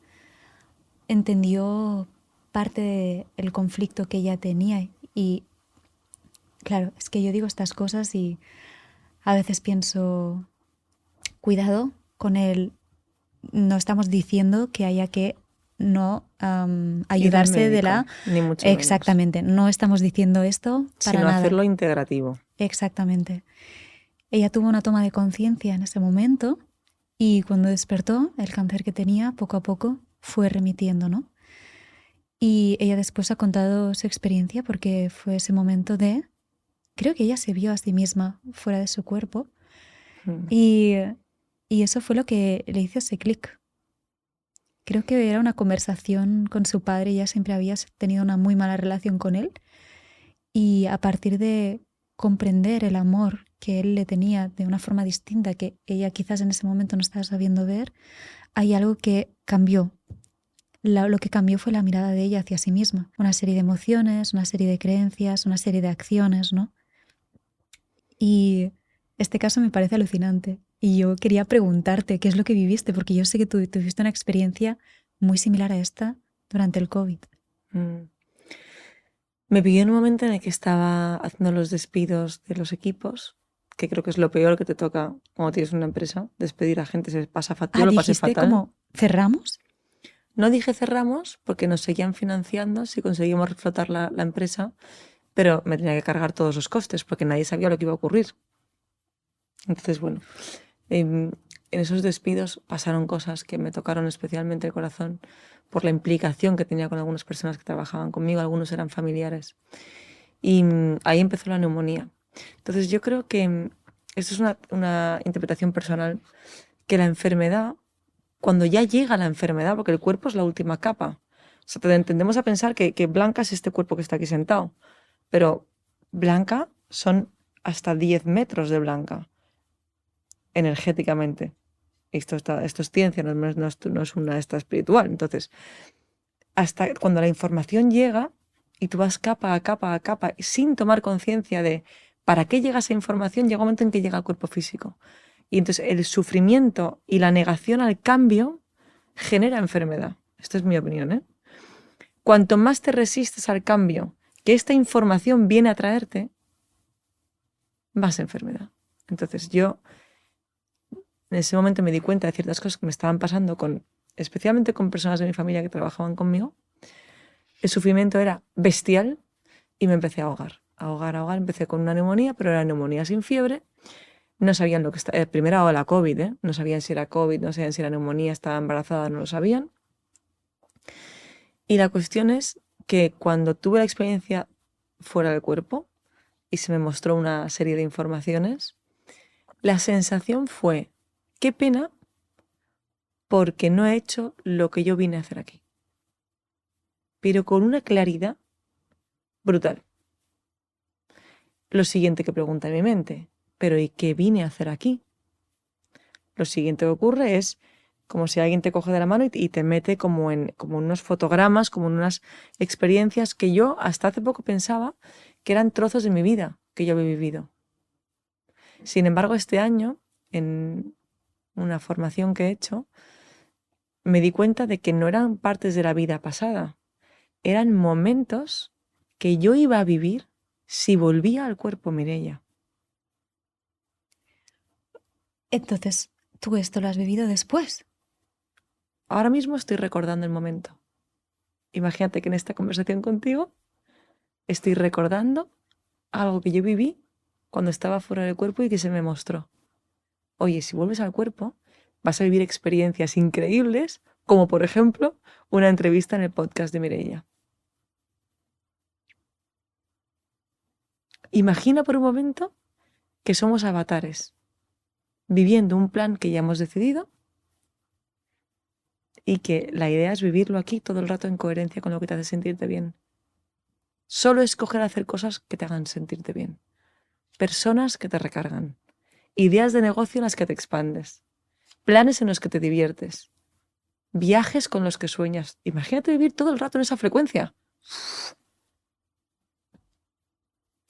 Entendió parte del conflicto que ella tenía. Y claro, es que yo digo estas cosas y a veces pienso, cuidado con el... No estamos diciendo que haya que no ayudarse de la... Ni mucho Exactamente, no estamos diciendo esto para sino nada. hacerlo integrativo. Exactamente. Ella tuvo una toma de conciencia en ese momento y cuando despertó, el cáncer que tenía poco a poco fue remitiendo, ¿no? Y ella después ha contado su experiencia porque fue ese momento de... Creo que ella se vio a sí misma fuera de su cuerpo y eso fue lo que le hizo ese clic. Creo que era una conversación con su padre, ella siempre había tenido una muy mala relación con él y a partir de comprender el amor que él le tenía de una forma distinta que ella quizás en ese momento no estaba sabiendo ver, hay algo que cambió. Lo que cambió fue la mirada de ella hacia sí misma. Una serie de emociones, una serie de creencias, una serie de acciones, ¿no? Y este caso me parece alucinante. Y yo quería preguntarte qué es lo que viviste, porque yo sé que tú tuviste una experiencia muy similar a esta durante el COVID. Me pilló en un momento en el que estaba haciendo los despidos de los equipos, que creo que es lo peor que te toca cuando tienes una empresa, despedir a gente, se pasa fatal. Yo lo pasé fatal. ¿Cómo cerramos? No dije cerramos porque nos seguían financiando si conseguimos reflotar la empresa, pero me tenía que cargar todos los costes porque nadie sabía lo que iba a ocurrir. Entonces, bueno, en esos despidos pasaron cosas que me tocaron especialmente el corazón por la implicación que tenía con algunas personas que trabajaban conmigo, algunos eran familiares. Y ahí empezó la neumonía. Entonces yo creo que esto es una interpretación personal, que la enfermedad, cuando ya llega la enfermedad, porque el cuerpo es la última capa, o sea, tendemos a pensar que Blanca es este cuerpo que está aquí sentado, pero Blanca son hasta 10 metros de Blanca, energéticamente. Esto es ciencia, no es una esta espiritual. Entonces, hasta cuando la información llega y tú vas capa a capa, sin tomar conciencia de para qué llega esa información, llega un momento en que llega al cuerpo físico. Y entonces el sufrimiento y la negación al cambio genera enfermedad. Esta es mi opinión, ¿eh? Cuanto más te resistes al cambio que esta información viene a traerte, más enfermedad. Entonces yo en ese momento me di cuenta de ciertas cosas que me estaban pasando, especialmente con personas de mi familia que trabajaban conmigo. El sufrimiento era bestial y me empecé a ahogar. Empecé con una neumonía, pero era neumonía sin fiebre. No sabían lo que estaba. Primera ola COVID, ¿eh? No sabían si era COVID, no sabían si era neumonía, estaba embarazada, no lo sabían. Y la cuestión es que cuando tuve la experiencia fuera del cuerpo y se me mostró una serie de informaciones, la sensación fue: qué pena, porque no he hecho lo que yo vine a hacer aquí. Pero con una claridad brutal. Lo siguiente que pregunta en mi mente: ¿pero y qué vine a hacer aquí? Lo siguiente que ocurre es como si alguien te coge de la mano y te mete como en unos fotogramas, como en unas experiencias que yo hasta hace poco pensaba que eran trozos de mi vida que yo había vivido. Sin embargo, este año, en una formación que he hecho, me di cuenta de que no eran partes de la vida pasada, eran momentos que yo iba a vivir si volvía al cuerpo Mireia. Entonces, ¿tú esto lo has vivido después? Ahora mismo estoy recordando el momento. Imagínate que en esta conversación contigo estoy recordando algo que yo viví cuando estaba fuera del cuerpo y que se me mostró. Oye, si vuelves al cuerpo, vas a vivir experiencias increíbles, como por ejemplo una entrevista en el podcast de Mireia. Imagina por un momento que somos avatares, viviendo un plan que ya hemos decidido y que la idea es vivirlo aquí todo el rato en coherencia con lo que te hace sentirte bien. Solo escoger hacer cosas que te hagan sentirte bien. Personas que te recargan. Ideas de negocio en las que te expandes. Planes en los que te diviertes. Viajes con los que sueñas. Imagínate vivir todo el rato en esa frecuencia.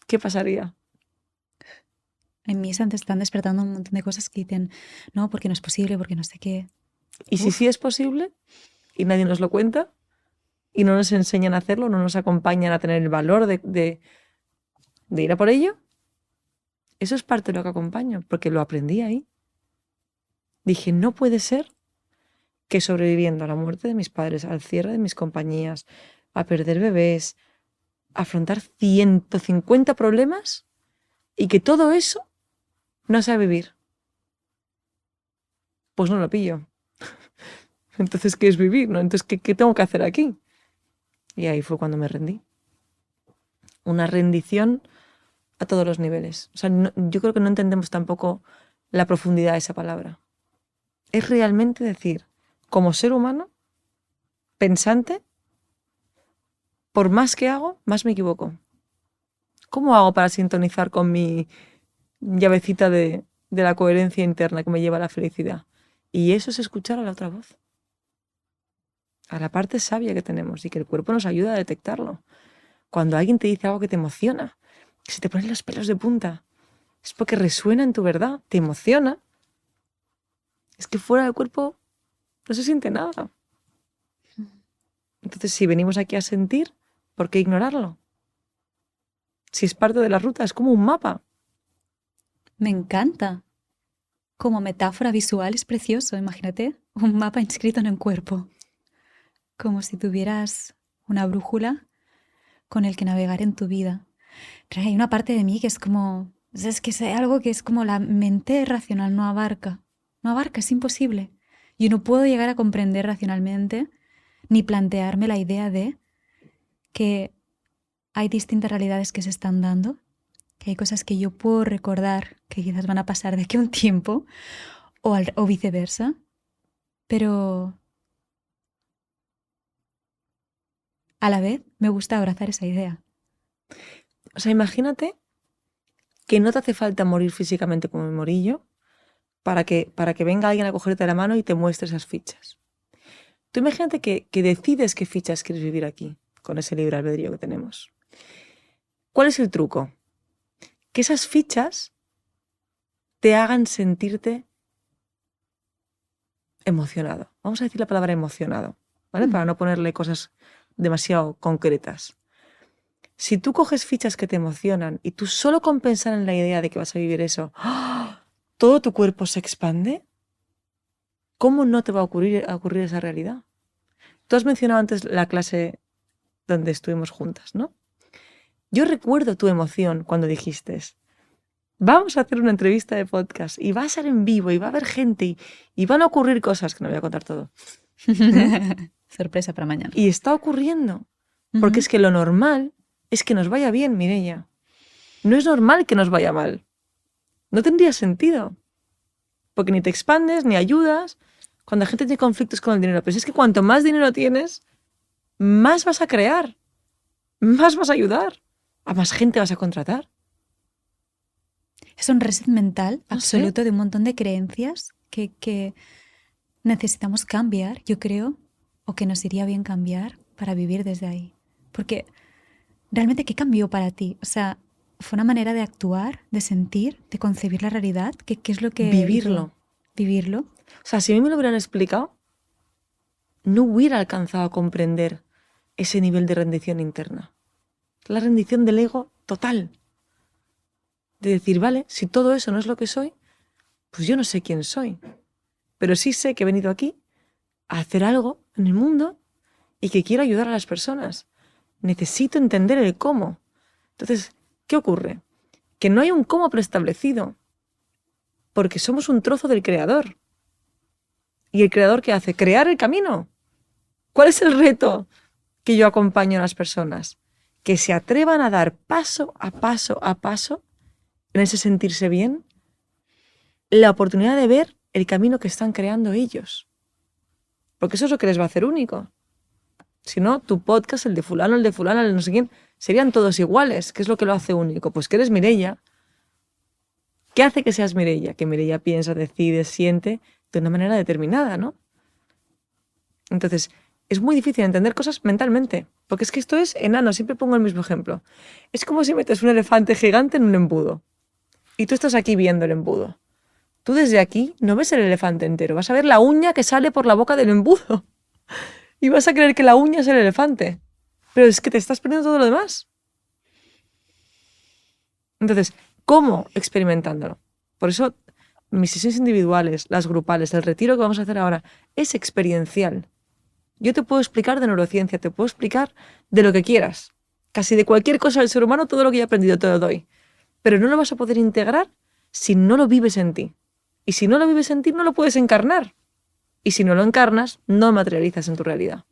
¿Qué pasaría? En mí se están despertando un montón de cosas que dicen, no, porque no es posible, porque no sé qué. ¿Y si sí es posible y nadie nos lo cuenta y no nos enseñan a hacerlo, no nos acompañan a tener el valor de ir a por ello? Eso es parte de lo que acompaño, porque lo aprendí ahí. Dije, no puede ser que sobreviviendo a la muerte de mis padres, al cierre de mis compañías, a perder bebés, a afrontar 150 problemas y que todo eso no sea vivir. Pues no lo pillo. Entonces, ¿qué es vivir? ¿No? Entonces, ¿qué tengo que hacer aquí? Y ahí fue cuando me rendí. Una rendición a todos los niveles. O sea, yo creo que no entendemos tampoco la profundidad de esa palabra. Es realmente decir, como ser humano, pensante, por más que hago, más me equivoco. ¿Cómo hago para sintonizar con mi llavecita de la coherencia interna que me lleva a la felicidad? Y eso es escuchar a la otra voz, a la parte sabia que tenemos y que el cuerpo nos ayuda a detectarlo. Cuando alguien te dice algo que te emociona, que se te ponen los pelos de punta, es porque resuena en tu verdad, te emociona. Es que fuera del cuerpo no se siente nada. Entonces, si venimos aquí a sentir, ¿por qué ignorarlo? Si es parte de la ruta, es como un mapa. Me encanta. Como metáfora visual es precioso, imagínate, un mapa inscrito en un cuerpo. Como si tuvieras una brújula con el que navegar en tu vida. Pero hay una parte de mí que es como, es que es algo que es como la mente racional no abarca. no abarca, es imposible. Yo no puedo llegar a comprender racionalmente ni plantearme la idea de que hay distintas realidades que se están dando, que hay cosas que yo puedo recordar que quizás van a pasar de aquí a un tiempo o viceversa, pero a la vez me gusta abrazar esa idea. O sea, imagínate que no te hace falta morir físicamente como me morí yo para que venga alguien a cogerte la mano y te muestre esas fichas. Tú imagínate que decides qué fichas quieres vivir aquí, con ese libre albedrío que tenemos. ¿Cuál es el truco? Que esas fichas te hagan sentirte emocionado. Vamos a decir la palabra emocionado, ¿vale? Para no ponerle cosas demasiado concretas. Si tú coges fichas que te emocionan y tú solo con pensar en la idea de que vas a vivir eso, ¡oh!, todo tu cuerpo se expande, ¿cómo no te va a ocurrir esa realidad? Tú has mencionado antes la clase donde estuvimos juntas, ¿no? Yo recuerdo tu emoción cuando dijiste, vamos a hacer una entrevista de podcast y va a ser en vivo y va a haber gente y van a ocurrir cosas que no voy a contar todo. Sorpresa para mañana. Y está ocurriendo. Porque es que lo normal es que nos vaya bien, Mireia. No es normal que nos vaya mal. No tendría sentido. Porque ni te expandes, ni ayudas. Cuando la gente tiene conflictos con el dinero. Pero es que cuanto más dinero tienes, más vas a crear. Más vas a ayudar. A más gente vas a contratar. Es un reset mental No absoluto sé. de un montón de creencias que necesitamos cambiar, yo creo, o que nos iría bien cambiar para vivir desde ahí. Porque realmente, ¿qué cambió para ti? O sea, ¿fue una manera de actuar, de sentir, de concebir la realidad? ¿Qué es lo que Vivirlo. hizo vivirlo? O sea, si a mí me lo hubieran explicado, no hubiera alcanzado a comprender ese nivel de rendición interna. La rendición del ego total. De decir, vale, si todo eso no es lo que soy, pues yo no sé quién soy. Pero sí sé que he venido aquí a hacer algo en el mundo y que quiero ayudar a las personas. Necesito entender el cómo. Entonces, ¿qué ocurre? Que no hay un cómo preestablecido, porque somos un trozo del creador. ¿Y el creador qué hace? Crear el camino. ¿Cuál es el reto que yo acompaño a las personas? Que se atrevan a dar paso a paso a paso, en ese sentirse bien, la oportunidad de ver el camino que están creando ellos. Porque eso es lo que les va a hacer único. Si no, tu podcast, el de fulano, el de fulana, el de no sé quién, serían todos iguales. ¿Qué es lo que lo hace único? Pues que eres Mireia. ¿Qué hace que seas Mireia? Que Mireia piensa, decide, siente de una manera determinada, ¿no? Entonces, es muy difícil entender cosas mentalmente. Porque es que esto es enano. Siempre pongo el mismo ejemplo. Es como si metes un elefante gigante en un embudo. Y tú estás aquí viendo el embudo. Tú desde aquí no ves el elefante entero. Vas a ver la uña que sale por la boca del embudo. Y vas a creer que la uña es el elefante. Pero es que te estás perdiendo todo lo demás. Entonces, ¿cómo? Experimentándolo. Por eso, mis sesiones individuales, las grupales, el retiro que vamos a hacer ahora, es experiencial. Yo te puedo explicar de neurociencia, te puedo explicar de lo que quieras. Casi de cualquier cosa del ser humano, todo lo que yo he aprendido te lo doy. Pero no lo vas a poder integrar si no lo vives en ti. Y si no lo vives en ti, no lo puedes encarnar. Y si no lo encarnas, no materializas en tu realidad.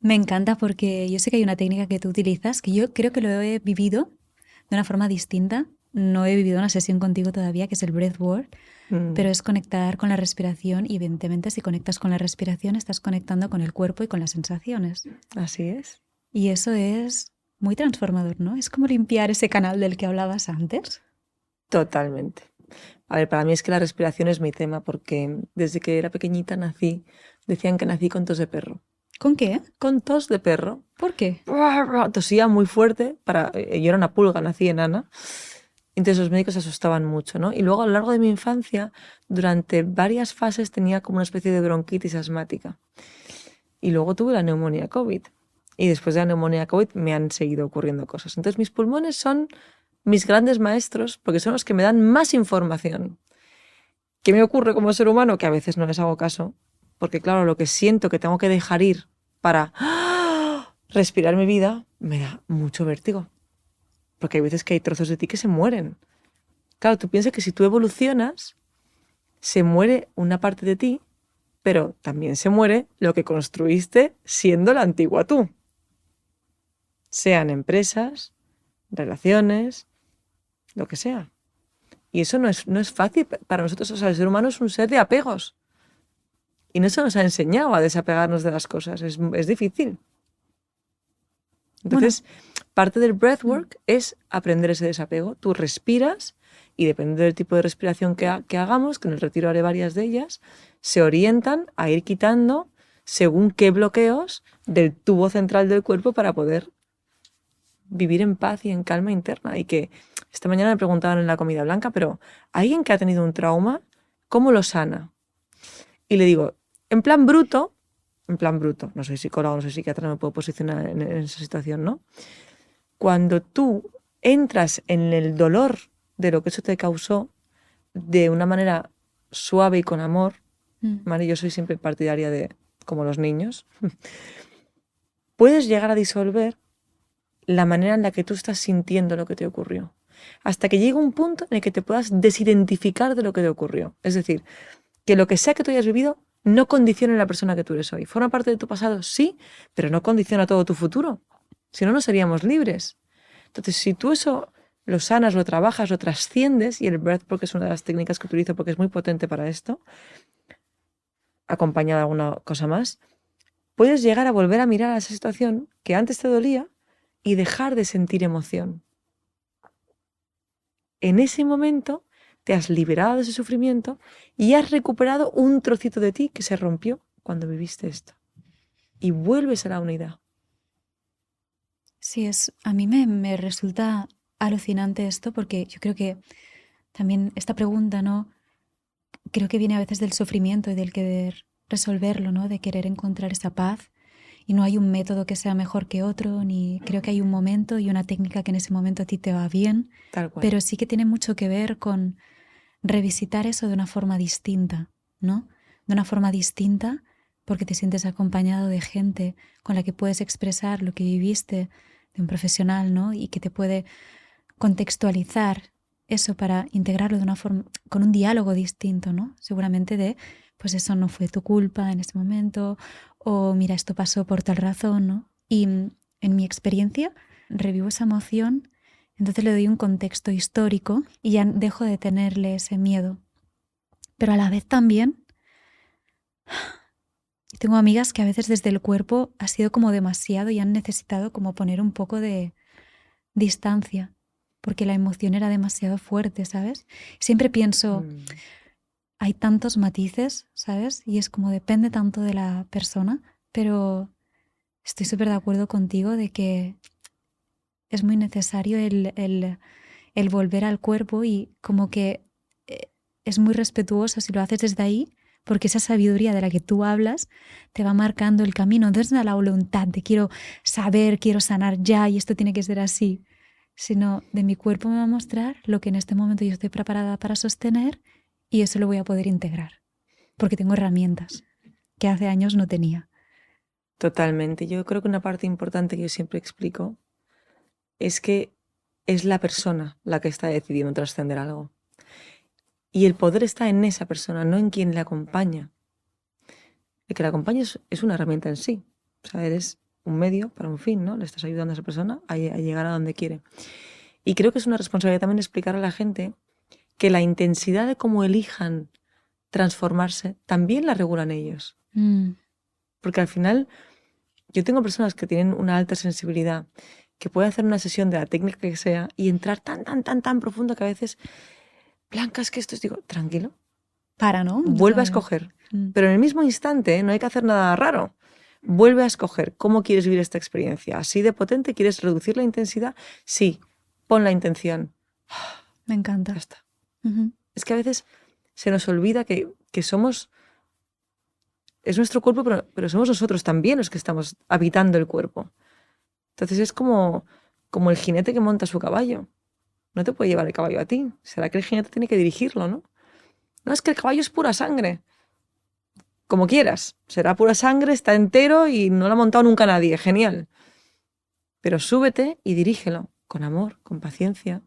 Me encanta porque yo sé que hay una técnica que tú utilizas que yo creo que lo he vivido de una forma distinta. No he vivido una sesión contigo todavía, que es el breathwork, pero es conectar con la respiración y evidentemente si conectas con la respiración estás conectando con el cuerpo y con las sensaciones. Así es. Y eso es muy transformador, ¿no? Es como limpiar ese canal del que hablabas antes. Totalmente. A ver, para mí es que la respiración es mi tema porque desde que era pequeñita decían que nací con tos de perro. ¿Con qué? Con tos de perro. ¿Por qué? Tosía muy fuerte. Yo era una pulga, nací enana. Entonces los médicos se asustaban mucho, ¿no? Y luego a lo largo de mi infancia, durante varias fases tenía como una especie de bronquitis asmática. Y luego tuve la neumonía COVID. Y después de la neumonía COVID me han seguido ocurriendo cosas. Entonces mis pulmones son mis grandes maestros porque son los que me dan más información. ¿Qué me ocurre como ser humano? Que a veces no les hago caso. Porque claro, lo que siento que tengo que dejar ir para respirar mi vida me da mucho vértigo. Porque hay veces que hay trozos de ti que se mueren. Claro, tú piensas que si tú evolucionas, se muere una parte de ti, pero también se muere lo que construiste siendo la antigua tú. Sean empresas, relaciones, lo que sea. Y eso no es fácil para nosotros. O sea, el ser humano es un ser de apegos. Y no se nos ha enseñado a desapegarnos de las cosas. Es difícil. Entonces, parte del breathwork es aprender ese desapego. Tú respiras y depende del tipo de respiración que hagamos, que en el retiro haré varias de ellas, se orientan a ir quitando según qué bloqueos del tubo central del cuerpo para poder vivir en paz y en calma interna. Y que esta mañana me preguntaban en la comida blanca, pero alguien que ha tenido un trauma, ¿cómo lo sana? Y le digo, en plan bruto, no soy psicólogo, no soy psiquiatra, no me puedo posicionar en esa situación, ¿no? Cuando tú entras en el dolor de lo que eso te causó de una manera suave y con amor, ¿vale? Yo soy siempre partidaria de, como los niños, puedes llegar a disolver la manera en la que tú estás sintiendo lo que te ocurrió, hasta que llegue un punto en el que te puedas desidentificar de lo que te ocurrió. Es decir, que lo que sea que tú hayas vivido no condicione la persona que tú eres hoy. Forma parte de tu pasado, sí, pero no condiciona todo tu futuro. Si no, no seríamos libres. Entonces, si tú eso lo sanas, lo trabajas, lo trasciendes, y el breathwork es una de las técnicas que utilizo porque es muy potente para esto, acompañada de alguna cosa más, puedes llegar a volver a mirar a esa situación que antes te dolía y dejar de sentir emoción. En ese momento te has liberado de ese sufrimiento y has recuperado un trocito de ti que se rompió cuando viviste esto. Y vuelves a la unidad. Sí, a mí me resulta alucinante esto porque yo creo que también esta pregunta, ¿no? Creo que viene a veces del sufrimiento y del querer resolverlo, ¿no? De querer encontrar esa paz. Y no hay un método que sea mejor que otro, ni creo que hay un momento y una técnica que en ese momento a ti te va bien. Tal cual. Pero sí que tiene mucho que ver con revisitar eso de una forma distinta, ¿no? De una forma distinta porque te sientes acompañado de gente con la que puedes expresar lo que viviste, de un profesional, ¿no? Y que te puede contextualizar eso para integrarlo de una forma, con un diálogo distinto, ¿no? Seguramente de, pues eso no fue tu culpa en ese momento, o mira, esto pasó por tal razón, ¿no? Y en mi experiencia revivo esa emoción, entonces le doy un contexto histórico y ya dejo de tenerle ese miedo. Pero a la vez también tengo amigas que a veces desde el cuerpo ha sido como demasiado y han necesitado como poner un poco de distancia porque la emoción era demasiado fuerte, ¿sabes? Siempre pienso, hay tantos matices, ¿sabes? Y es como depende tanto de la persona, pero estoy súper de acuerdo contigo de que es muy necesario el volver al cuerpo y como que es muy respetuoso si lo haces desde ahí, porque esa sabiduría de la que tú hablas te va marcando el camino. Entonces no es la voluntad de quiero saber, quiero sanar ya y esto tiene que ser así, sino de mi cuerpo me va a mostrar lo que en este momento yo estoy preparada para sostener y eso lo voy a poder integrar, porque tengo herramientas que hace años no tenía. Totalmente. Yo creo que una parte importante que yo siempre explico es que es la persona la que está decidiendo trascender algo. Y el poder está en esa persona, no en quien le acompaña. El que la acompaña es una herramienta en sí. O sea, eres un medio para un fin, ¿no? Le estás ayudando a esa persona a llegar a donde quiere. Y creo que es una responsabilidad también explicar a la gente que la intensidad de cómo elijan transformarse también la regulan ellos. Porque al final yo tengo personas que tienen una alta sensibilidad que pueden hacer una sesión de la técnica que sea y entrar tan profundo que a veces, Blanca, es que esto es, digo, tranquilo. Para, ¿no? Vuelve a escoger. Pero en el mismo instante, no hay que hacer nada raro. Vuelve a escoger cómo quieres vivir esta experiencia. ¿Así de potente? ¿Quieres reducir la intensidad? Sí, pon la intención. Me encanta. Ya está. Es que a veces se nos olvida que somos... Es nuestro cuerpo, pero somos nosotros también los que estamos habitando el cuerpo. Entonces es como el jinete que monta su caballo. No te puede llevar el caballo a ti. Será que el jinete tiene que dirigirlo, ¿no? No, es que el caballo es pura sangre. Como quieras. Será pura sangre, está entero y no lo ha montado nunca nadie. Genial. Pero súbete y dirígelo. Con amor, con paciencia.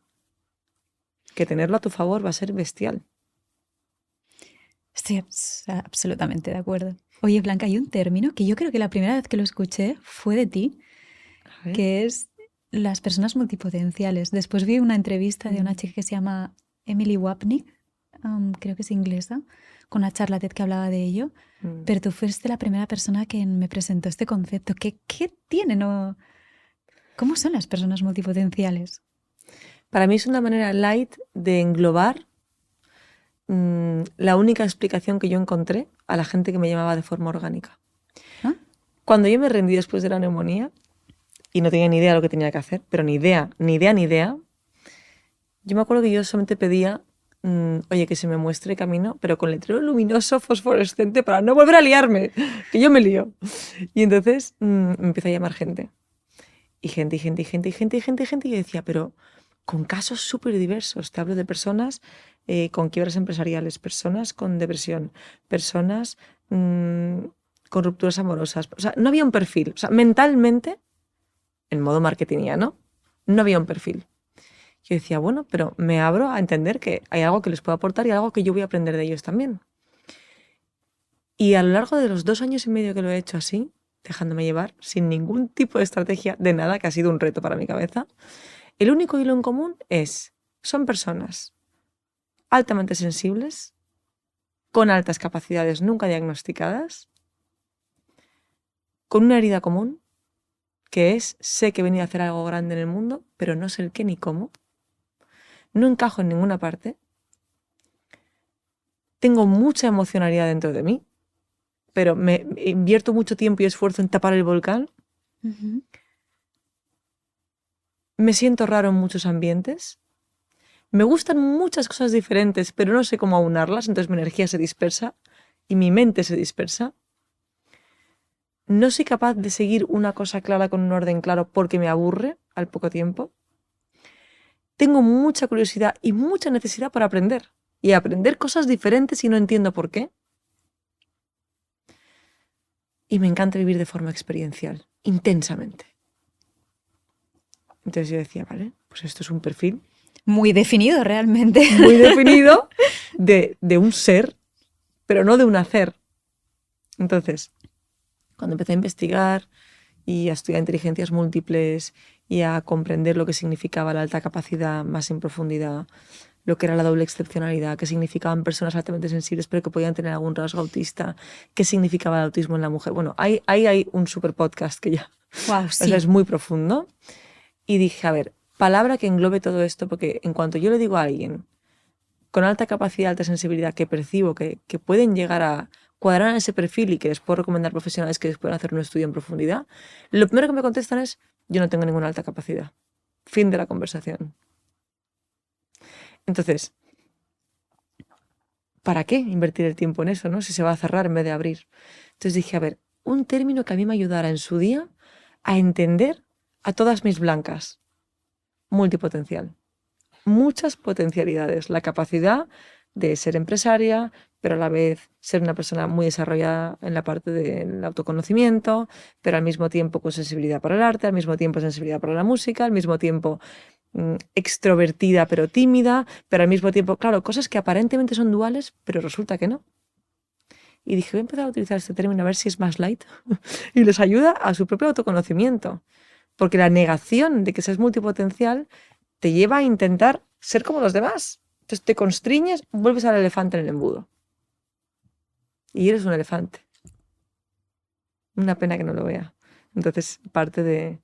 Que tenerlo a tu favor va a ser bestial. Estoy absolutamente de acuerdo. Oye, Blanca, hay un término que yo creo que la primera vez que lo escuché fue de ti, A ver. que es las personas multipotenciales. Después vi una entrevista de una chica que se llama Emily Wapnick, creo que es inglesa, con una charla TED que hablaba de ello, pero tú fuiste la primera persona que me presentó este concepto. ¿Qué tienen o cómo son las personas multipotenciales? Para mí es una manera light de englobar la única explicación que yo encontré a la gente que me llamaba de forma orgánica. ¿Ah? Cuando yo me rendí después de la neumonía y no tenía ni idea de lo que tenía que hacer, pero ni idea, yo me acuerdo que yo solamente pedía, oye, que se me muestre camino, pero con letrero luminoso fosforescente para no volver a liarme, que yo me lío. Y entonces me empieza a llamar gente. Y gente, y yo decía, pero con casos súper diversos. Te hablo de personas con quiebras empresariales, personas con depresión, personas con rupturas amorosas. O sea, no había un perfil. O sea, mentalmente, en modo marketingiano, no había un perfil. Yo decía, bueno, pero me abro a entender que hay algo que les puedo aportar y algo que yo voy a aprender de ellos también. Y a lo largo de los 2 años y medio que lo he hecho así, dejándome llevar, sin ningún tipo de estrategia de nada, que ha sido un reto para mi cabeza, el único hilo en común son personas altamente sensibles, con altas capacidades nunca diagnosticadas, con una herida común, que es, sé que he venido a hacer algo grande en el mundo, pero no sé el qué ni cómo, no encajo en ninguna parte, tengo mucha emocionalidad dentro de mí, pero me invierto mucho tiempo y esfuerzo en tapar el volcán, me siento raro en muchos ambientes, me gustan muchas cosas diferentes, pero no sé cómo aunarlas, entonces mi energía se dispersa y mi mente se dispersa. No soy capaz de seguir una cosa clara con un orden claro porque me aburre al poco tiempo. Tengo mucha curiosidad y mucha necesidad por aprender. Y aprender cosas diferentes y no entiendo por qué. Y me encanta vivir de forma experiencial, intensamente. Entonces yo decía, vale, pues esto es un perfil muy definido realmente. muy definido de un ser, pero no de un hacer. Entonces, cuando empecé a investigar y a estudiar inteligencias múltiples y a comprender lo que significaba la alta capacidad más en profundidad, lo que era la doble excepcionalidad, qué significaban personas altamente sensibles pero que podían tener algún rasgo autista, qué significaba el autismo en la mujer. Bueno, hay un super podcast que ya Wow, sí. o sea, es muy profundo. Y dije, a ver, palabra que englobe todo esto, porque en cuanto yo le digo a alguien con alta capacidad, alta sensibilidad, que percibo que pueden llegar a cuadrar en ese perfil y que les puedo recomendar profesionales que les puedan hacer un estudio en profundidad, lo primero que me contestan es, yo no tengo ninguna alta capacidad. Fin de la conversación. Entonces, ¿para qué invertir el tiempo en eso, no? Si se va a cerrar en vez de abrir. Entonces dije, a ver, un término que a mí me ayudara en su día a entender a todas mis blancas. Multipotencial. Muchas potencialidades. La capacidad de ser empresaria, pero a la vez ser una persona muy desarrollada en la parte del autoconocimiento, pero al mismo tiempo con sensibilidad para el arte, al mismo tiempo sensibilidad para la música, al mismo tiempo extrovertida pero tímida, pero al mismo tiempo, claro, cosas que aparentemente son duales, pero resulta que no. Y dije, voy a empezar a utilizar este término a ver si es más light y les ayuda a su propio autoconocimiento. Porque la negación de que seas multipotencial te lleva a intentar ser como los demás. Entonces te constriñes, vuelves al elefante en el embudo. Y eres un elefante. Una pena que no lo vea. Entonces, parte de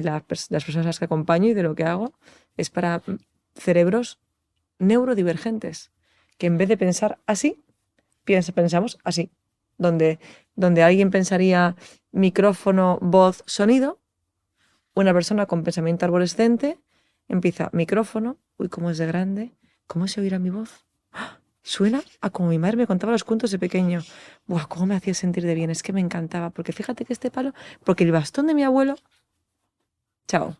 las personas a las que acompaño y de lo que hago es para cerebros neurodivergentes, que en vez de pensar así, pensamos así. Donde alguien pensaría micrófono, voz, sonido, una persona con pensamiento arborescente empieza micrófono, uy, cómo es de grande, cómo se oirá mi voz. ¡Ah! Suena a como mi madre me contaba los cuentos de pequeño. Buah, cómo me hacía sentir de bien, es que me encantaba, porque fíjate que este palo, porque el bastón de mi abuelo, chao.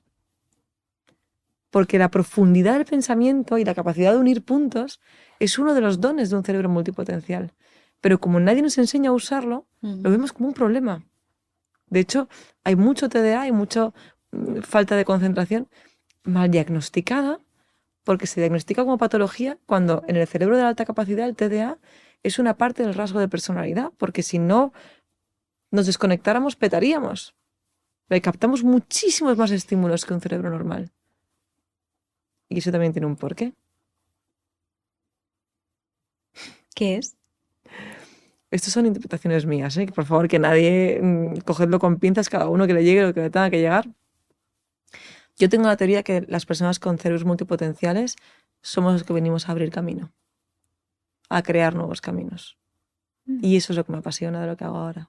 Porque la profundidad del pensamiento y la capacidad de unir puntos es uno de los dones de un cerebro multipotencial. Pero como nadie nos enseña a usarlo, lo vemos como un problema. De hecho, hay mucho TDA, hay mucha falta de concentración mal diagnosticada porque se diagnostica como patología cuando en el cerebro de la alta capacidad el TDA es una parte del rasgo de personalidad, porque si no nos desconectáramos petaríamos. Captamos muchísimos más estímulos que un cerebro normal. Y eso también tiene un porqué. ¿Qué es? Estas son interpretaciones mías, ¿eh? Por favor, que nadie cogedlo con pinzas, cada uno que le llegue lo que le tenga que llegar. Yo tengo la teoría que las personas con cerebros multipotenciales somos los que venimos a abrir camino, a crear nuevos caminos. Y eso es lo que me apasiona de lo que hago ahora.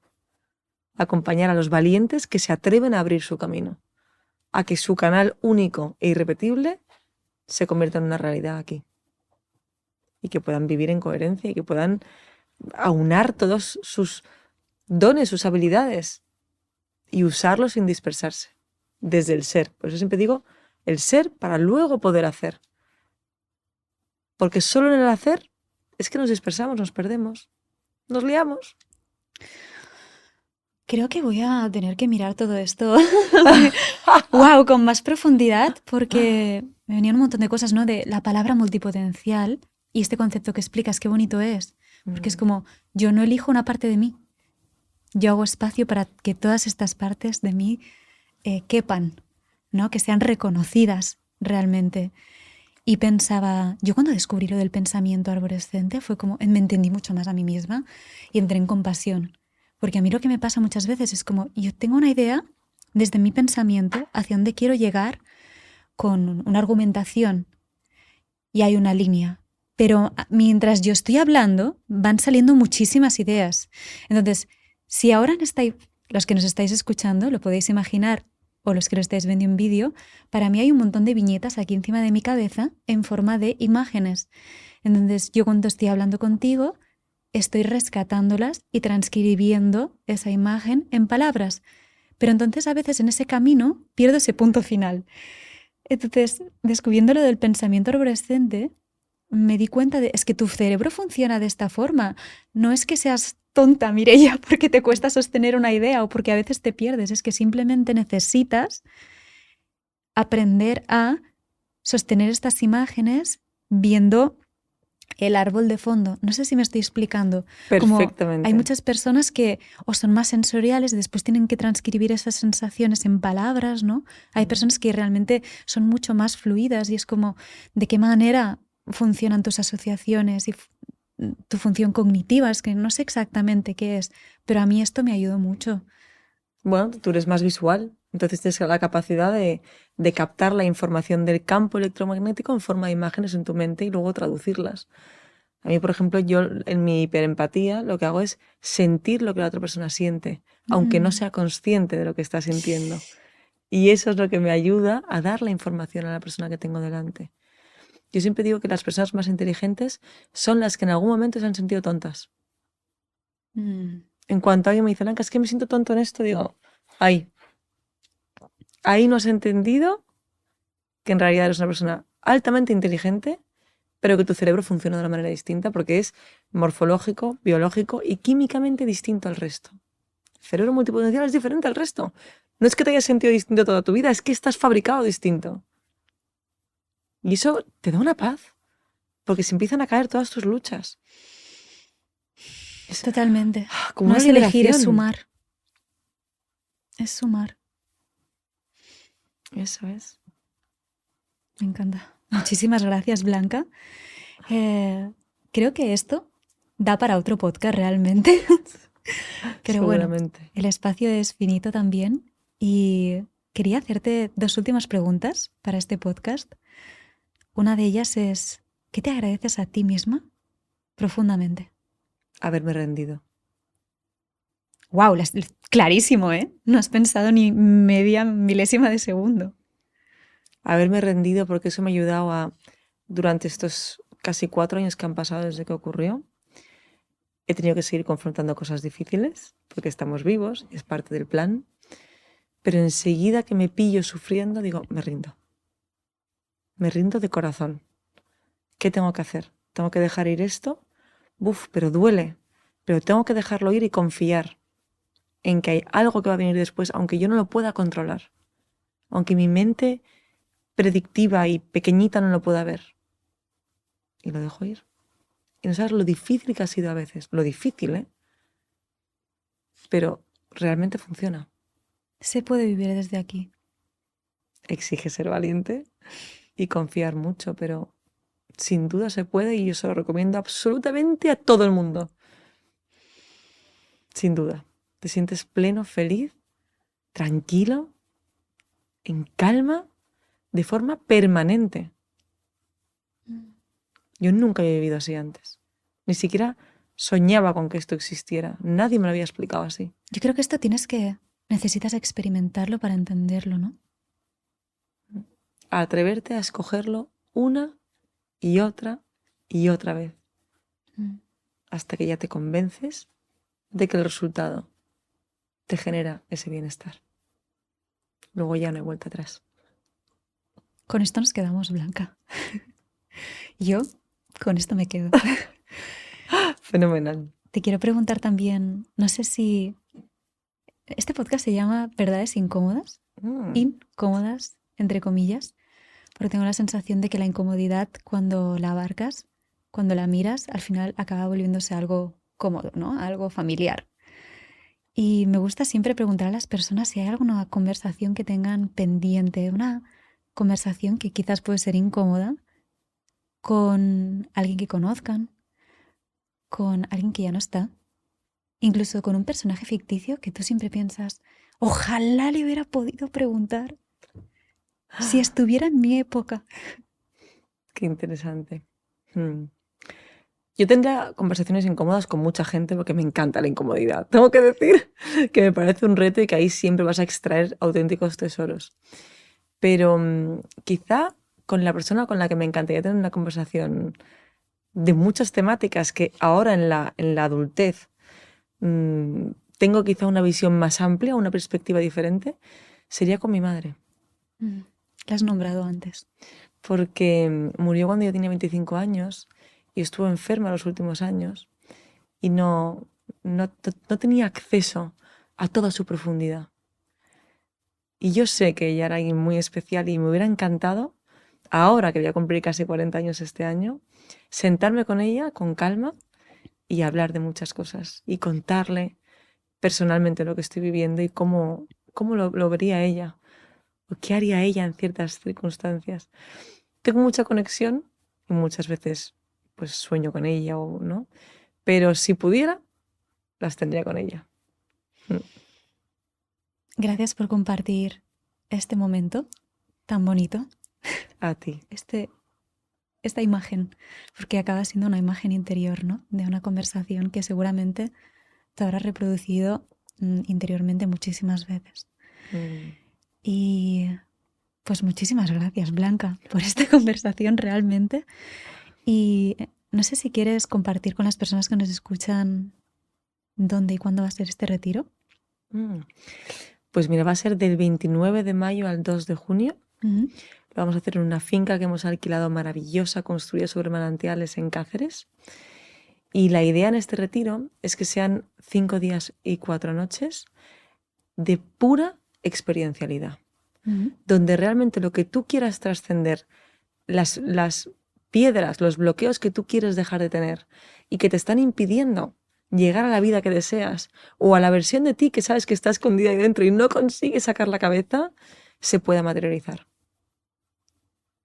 Acompañar a los valientes que se atreven a abrir su camino, a que su canal único e irrepetible se convierta en una realidad aquí. Y que puedan vivir en coherencia y que puedan aunar todos sus dones, sus habilidades y usarlos sin dispersarse, desde el ser. Por eso siempre digo el ser para luego poder hacer. Porque solo en el hacer es que nos dispersamos, nos perdemos, nos liamos. Creo que voy a tener que mirar todo esto wow, con más profundidad, porque me venían un montón de cosas, ¿no? De la palabra multipotencial y este concepto que explicas, qué bonito es. Porque es como, yo no elijo una parte de mí. Yo hago espacio para que todas estas partes de mí quepan, ¿no? Que sean reconocidas realmente. Y pensaba, yo cuando descubrí lo del pensamiento arborescente fue como, me entendí mucho más a mí misma y entré en compasión. Porque a mí lo que me pasa muchas veces es como, yo tengo una idea desde mi pensamiento hacia dónde quiero llegar con una argumentación y hay una línea. Pero mientras yo estoy hablando, van saliendo muchísimas ideas. Entonces, si ahora los que nos estáis escuchando, lo podéis imaginar, o los que lo estáis viendo en vídeo, para mí hay un montón de viñetas aquí encima de mi cabeza en forma de imágenes. Entonces, yo cuando estoy hablando contigo, estoy rescatándolas y transcribiendo esa imagen en palabras. Pero entonces a veces en ese camino pierdo ese punto final. Entonces, descubriendo lo del pensamiento arborescente, me di cuenta de, es que tu cerebro funciona de esta forma. No es que seas tonta, Mireia, porque te cuesta sostener una idea o porque a veces te pierdes. Es que simplemente necesitas aprender a sostener estas imágenes viendo el árbol de fondo. No sé si me estoy explicando. Perfectamente. Como hay muchas personas que o son más sensoriales y después tienen que transcribir esas sensaciones en palabras, ¿no? Hay personas que realmente son mucho más fluidas y es como, ¿de qué manera funcionan tus asociaciones y tu función cognitiva? Es que no sé exactamente qué es, pero a mí esto me ayudó mucho. Bueno, tú eres más visual, entonces tienes la capacidad de captar la información del campo electromagnético en forma de imágenes en tu mente y luego traducirlas. A mí, por ejemplo, yo en mi hiperempatía lo que hago es sentir lo que la otra persona siente, aunque no sea consciente de lo que está sintiendo. Y eso es lo que me ayuda a dar la información a la persona que tengo delante. Yo siempre digo que las personas más inteligentes son las que en algún momento se han sentido tontas. En cuanto alguien me dice, Blanca, es que me siento tonto en esto, digo, ahí no has entendido que en realidad eres una persona altamente inteligente, pero que tu cerebro funciona de una manera distinta porque es morfológico, biológico y químicamente distinto al resto. El cerebro multipotencial es diferente al resto. No es que te hayas sentido distinto toda tu vida, es que estás fabricado distinto. Y eso te da una paz, porque se empiezan a caer todas tus luchas. Totalmente. Como no una es elegir, es liberación. sumar. Es sumar. Eso es. Me encanta. Muchísimas gracias, Blanca. Creo que esto da para otro podcast realmente. Pero Seguramente. bueno, el espacio es finito también y quería hacerte 2 últimas preguntas para este podcast. Una de ellas es, ¿qué te agradeces a ti misma profundamente? Haberme rendido. ¡Wow! Clarísimo, ¿eh? No has pensado ni media milésima de segundo. Haberme rendido porque eso me ha ayudado a, durante estos casi 4 años que han pasado desde que ocurrió, he tenido que seguir confrontando cosas difíciles, porque estamos vivos y es parte del plan, pero enseguida que me pillo sufriendo, digo, me rindo. Me rindo de corazón. ¿Qué tengo que hacer? ¿Tengo que dejar ir esto? Buf, pero duele. Pero tengo que dejarlo ir y confiar en que hay algo que va a venir después, aunque yo no lo pueda controlar. Aunque mi mente predictiva y pequeñita no lo pueda ver. Y lo dejo ir. Y no sabes lo difícil que ha sido a veces. Lo difícil, ¿eh? Pero realmente funciona. Se puede vivir desde aquí. Exige ser valiente y confiar mucho, pero sin duda se puede y yo se lo recomiendo absolutamente a todo el mundo. Sin duda. Te sientes pleno, feliz, tranquilo, en calma, de forma permanente. Yo nunca había vivido así antes. Ni siquiera soñaba con que esto existiera. Nadie me lo había explicado así. Yo creo que esto necesitas experimentarlo para entenderlo, ¿no? Atreverte a escogerlo una y otra vez. Hasta que ya te convences de que el resultado te genera ese bienestar. Luego ya no hay vuelta atrás. Con esto nos quedamos, Blanca. Yo con esto me quedo. Fenomenal. Te quiero preguntar también, no sé si este podcast se llama ¿Verdades incómodas? Incómodas, entre comillas, porque tengo la sensación de que la incomodidad, cuando la abarcas, cuando la miras, al final acaba volviéndose algo cómodo, ¿no? Algo familiar. Y me gusta siempre preguntar a las personas si hay alguna conversación que tengan pendiente, una conversación que quizás puede ser incómoda, con alguien que conozcan, con alguien que ya no está, incluso con un personaje ficticio que tú siempre piensas, ojalá le hubiera podido preguntar si estuviera en mi época. Qué interesante. Yo tendría conversaciones incómodas con mucha gente porque me encanta la incomodidad. Tengo que decir que me parece un reto y que ahí siempre vas a extraer auténticos tesoros. Pero quizá con la persona con la que me encantaría tener una conversación de muchas temáticas que ahora en la adultez tengo quizá una visión más amplia, una perspectiva diferente, sería con mi madre. La has nombrado antes. Porque murió cuando yo tenía 25 años y estuvo enferma los últimos años y no tenía acceso a toda su profundidad. Y yo sé que ella era alguien muy especial y me hubiera encantado, ahora que voy a cumplir casi 40 años este año, sentarme con ella con calma y hablar de muchas cosas y contarle personalmente lo que estoy viviendo y cómo lo vería ella o qué haría ella en ciertas circunstancias. Tengo mucha conexión y muchas veces pues sueño con ella o no, pero si pudiera, las tendría con ella. Gracias por compartir este momento tan bonito. A ti. Esta imagen, porque acaba siendo una imagen interior, ¿no? De una conversación que seguramente te habrás reproducido interiormente muchísimas veces. Y pues muchísimas gracias, Blanca, por esta conversación realmente. Y no sé si quieres compartir con las personas que nos escuchan dónde y cuándo va a ser este retiro. Pues mira, va a ser del 29 de mayo al 2 de junio. Lo vamos a hacer en una finca que hemos alquilado maravillosa, construida sobre manantiales en Cáceres. Y la idea en este retiro es que sean 5 días y 4 noches de pura experiencialidad, donde realmente lo que tú quieras trascender, las piedras, los bloqueos que tú quieres dejar de tener y que te están impidiendo llegar a la vida que deseas o a la versión de ti que sabes que está escondida ahí dentro y no consigues sacar la cabeza, se pueda materializar.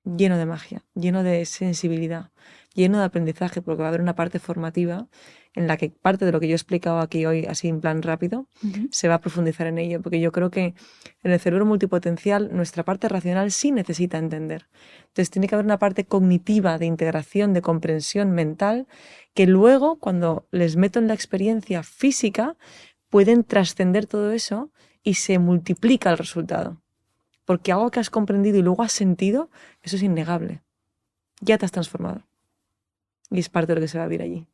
Lleno de magia, lleno de sensibilidad, lleno de aprendizaje, porque va a haber una parte formativa en la que parte de lo que yo he explicado aquí hoy, así en plan rápido, se va a profundizar en ello, porque yo creo que en el cerebro multipotencial nuestra parte racional sí necesita entender. Entonces tiene que haber una parte cognitiva de integración, de comprensión mental, que luego, cuando les meto en la experiencia física, pueden trascender todo eso y se multiplica el resultado. Porque algo que has comprendido y luego has sentido, eso es innegable. Ya te has transformado. Y es parte de lo que se va a vivir allí.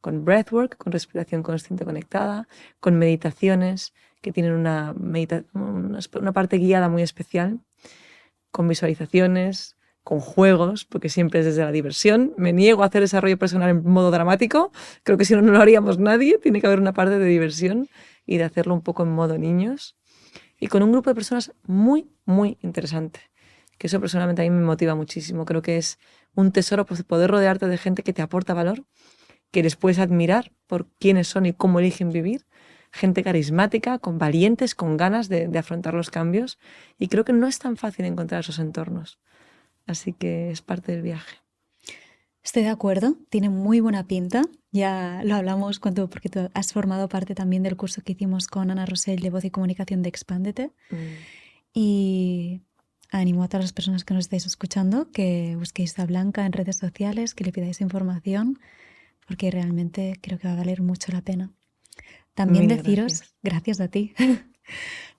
Con breathwork, con respiración consciente conectada, con meditaciones que tienen una parte guiada muy especial, con visualizaciones, con juegos, porque siempre es desde la diversión. Me niego a hacer desarrollo personal en modo dramático. Creo que si no, no lo haríamos nadie. Tiene que haber una parte de diversión y de hacerlo un poco en modo niños. Y con un grupo de personas muy, muy interesante. que eso personalmente a mí me motiva muchísimo. Creo que es un tesoro poder rodearte de gente que te aporta valor, que les puedes admirar por quiénes son y cómo eligen vivir. Gente carismática, con valientes, con ganas de afrontar los cambios. Y creo que no es tan fácil encontrar esos entornos. Así que es parte del viaje. Estoy de acuerdo, tiene muy buena pinta. Ya lo hablamos porque tú has formado parte también del curso que hicimos con Ana Rosell de Voz y Comunicación de Expándete. Y animo a todas las personas que nos estáis escuchando que busquéis a Blanca en redes sociales, que le pidáis información, porque realmente creo que va a valer mucho la pena. También deciros, gracias a ti,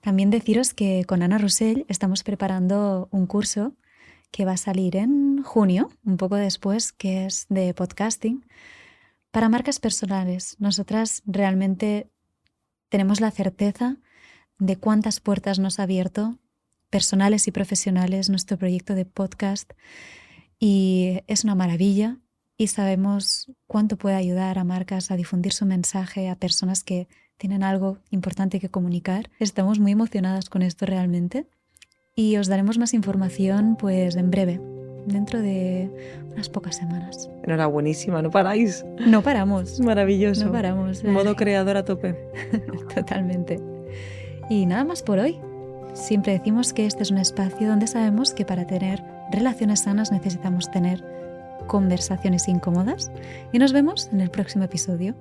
también deciros que con Ana Rosell estamos preparando un curso que va a salir en junio, un poco después, que es de podcasting, para marcas personales. Nosotras realmente tenemos la certeza de cuántas puertas nos ha abierto, personales y profesionales, nuestro proyecto de podcast, y es una maravilla y sabemos cuánto puede ayudar a marcas a difundir su mensaje a personas que tienen algo importante que comunicar. Estamos muy emocionadas con esto realmente. Y os daremos más información pues en breve, dentro de unas pocas semanas. Enhorabuenísima, no paráis. No paramos. Es maravilloso. No paramos. Modo creador a tope. Totalmente. Y nada más por hoy. Siempre decimos que este es un espacio donde sabemos que para tener relaciones sanas necesitamos tener conversaciones incómodas. Y nos vemos en el próximo episodio.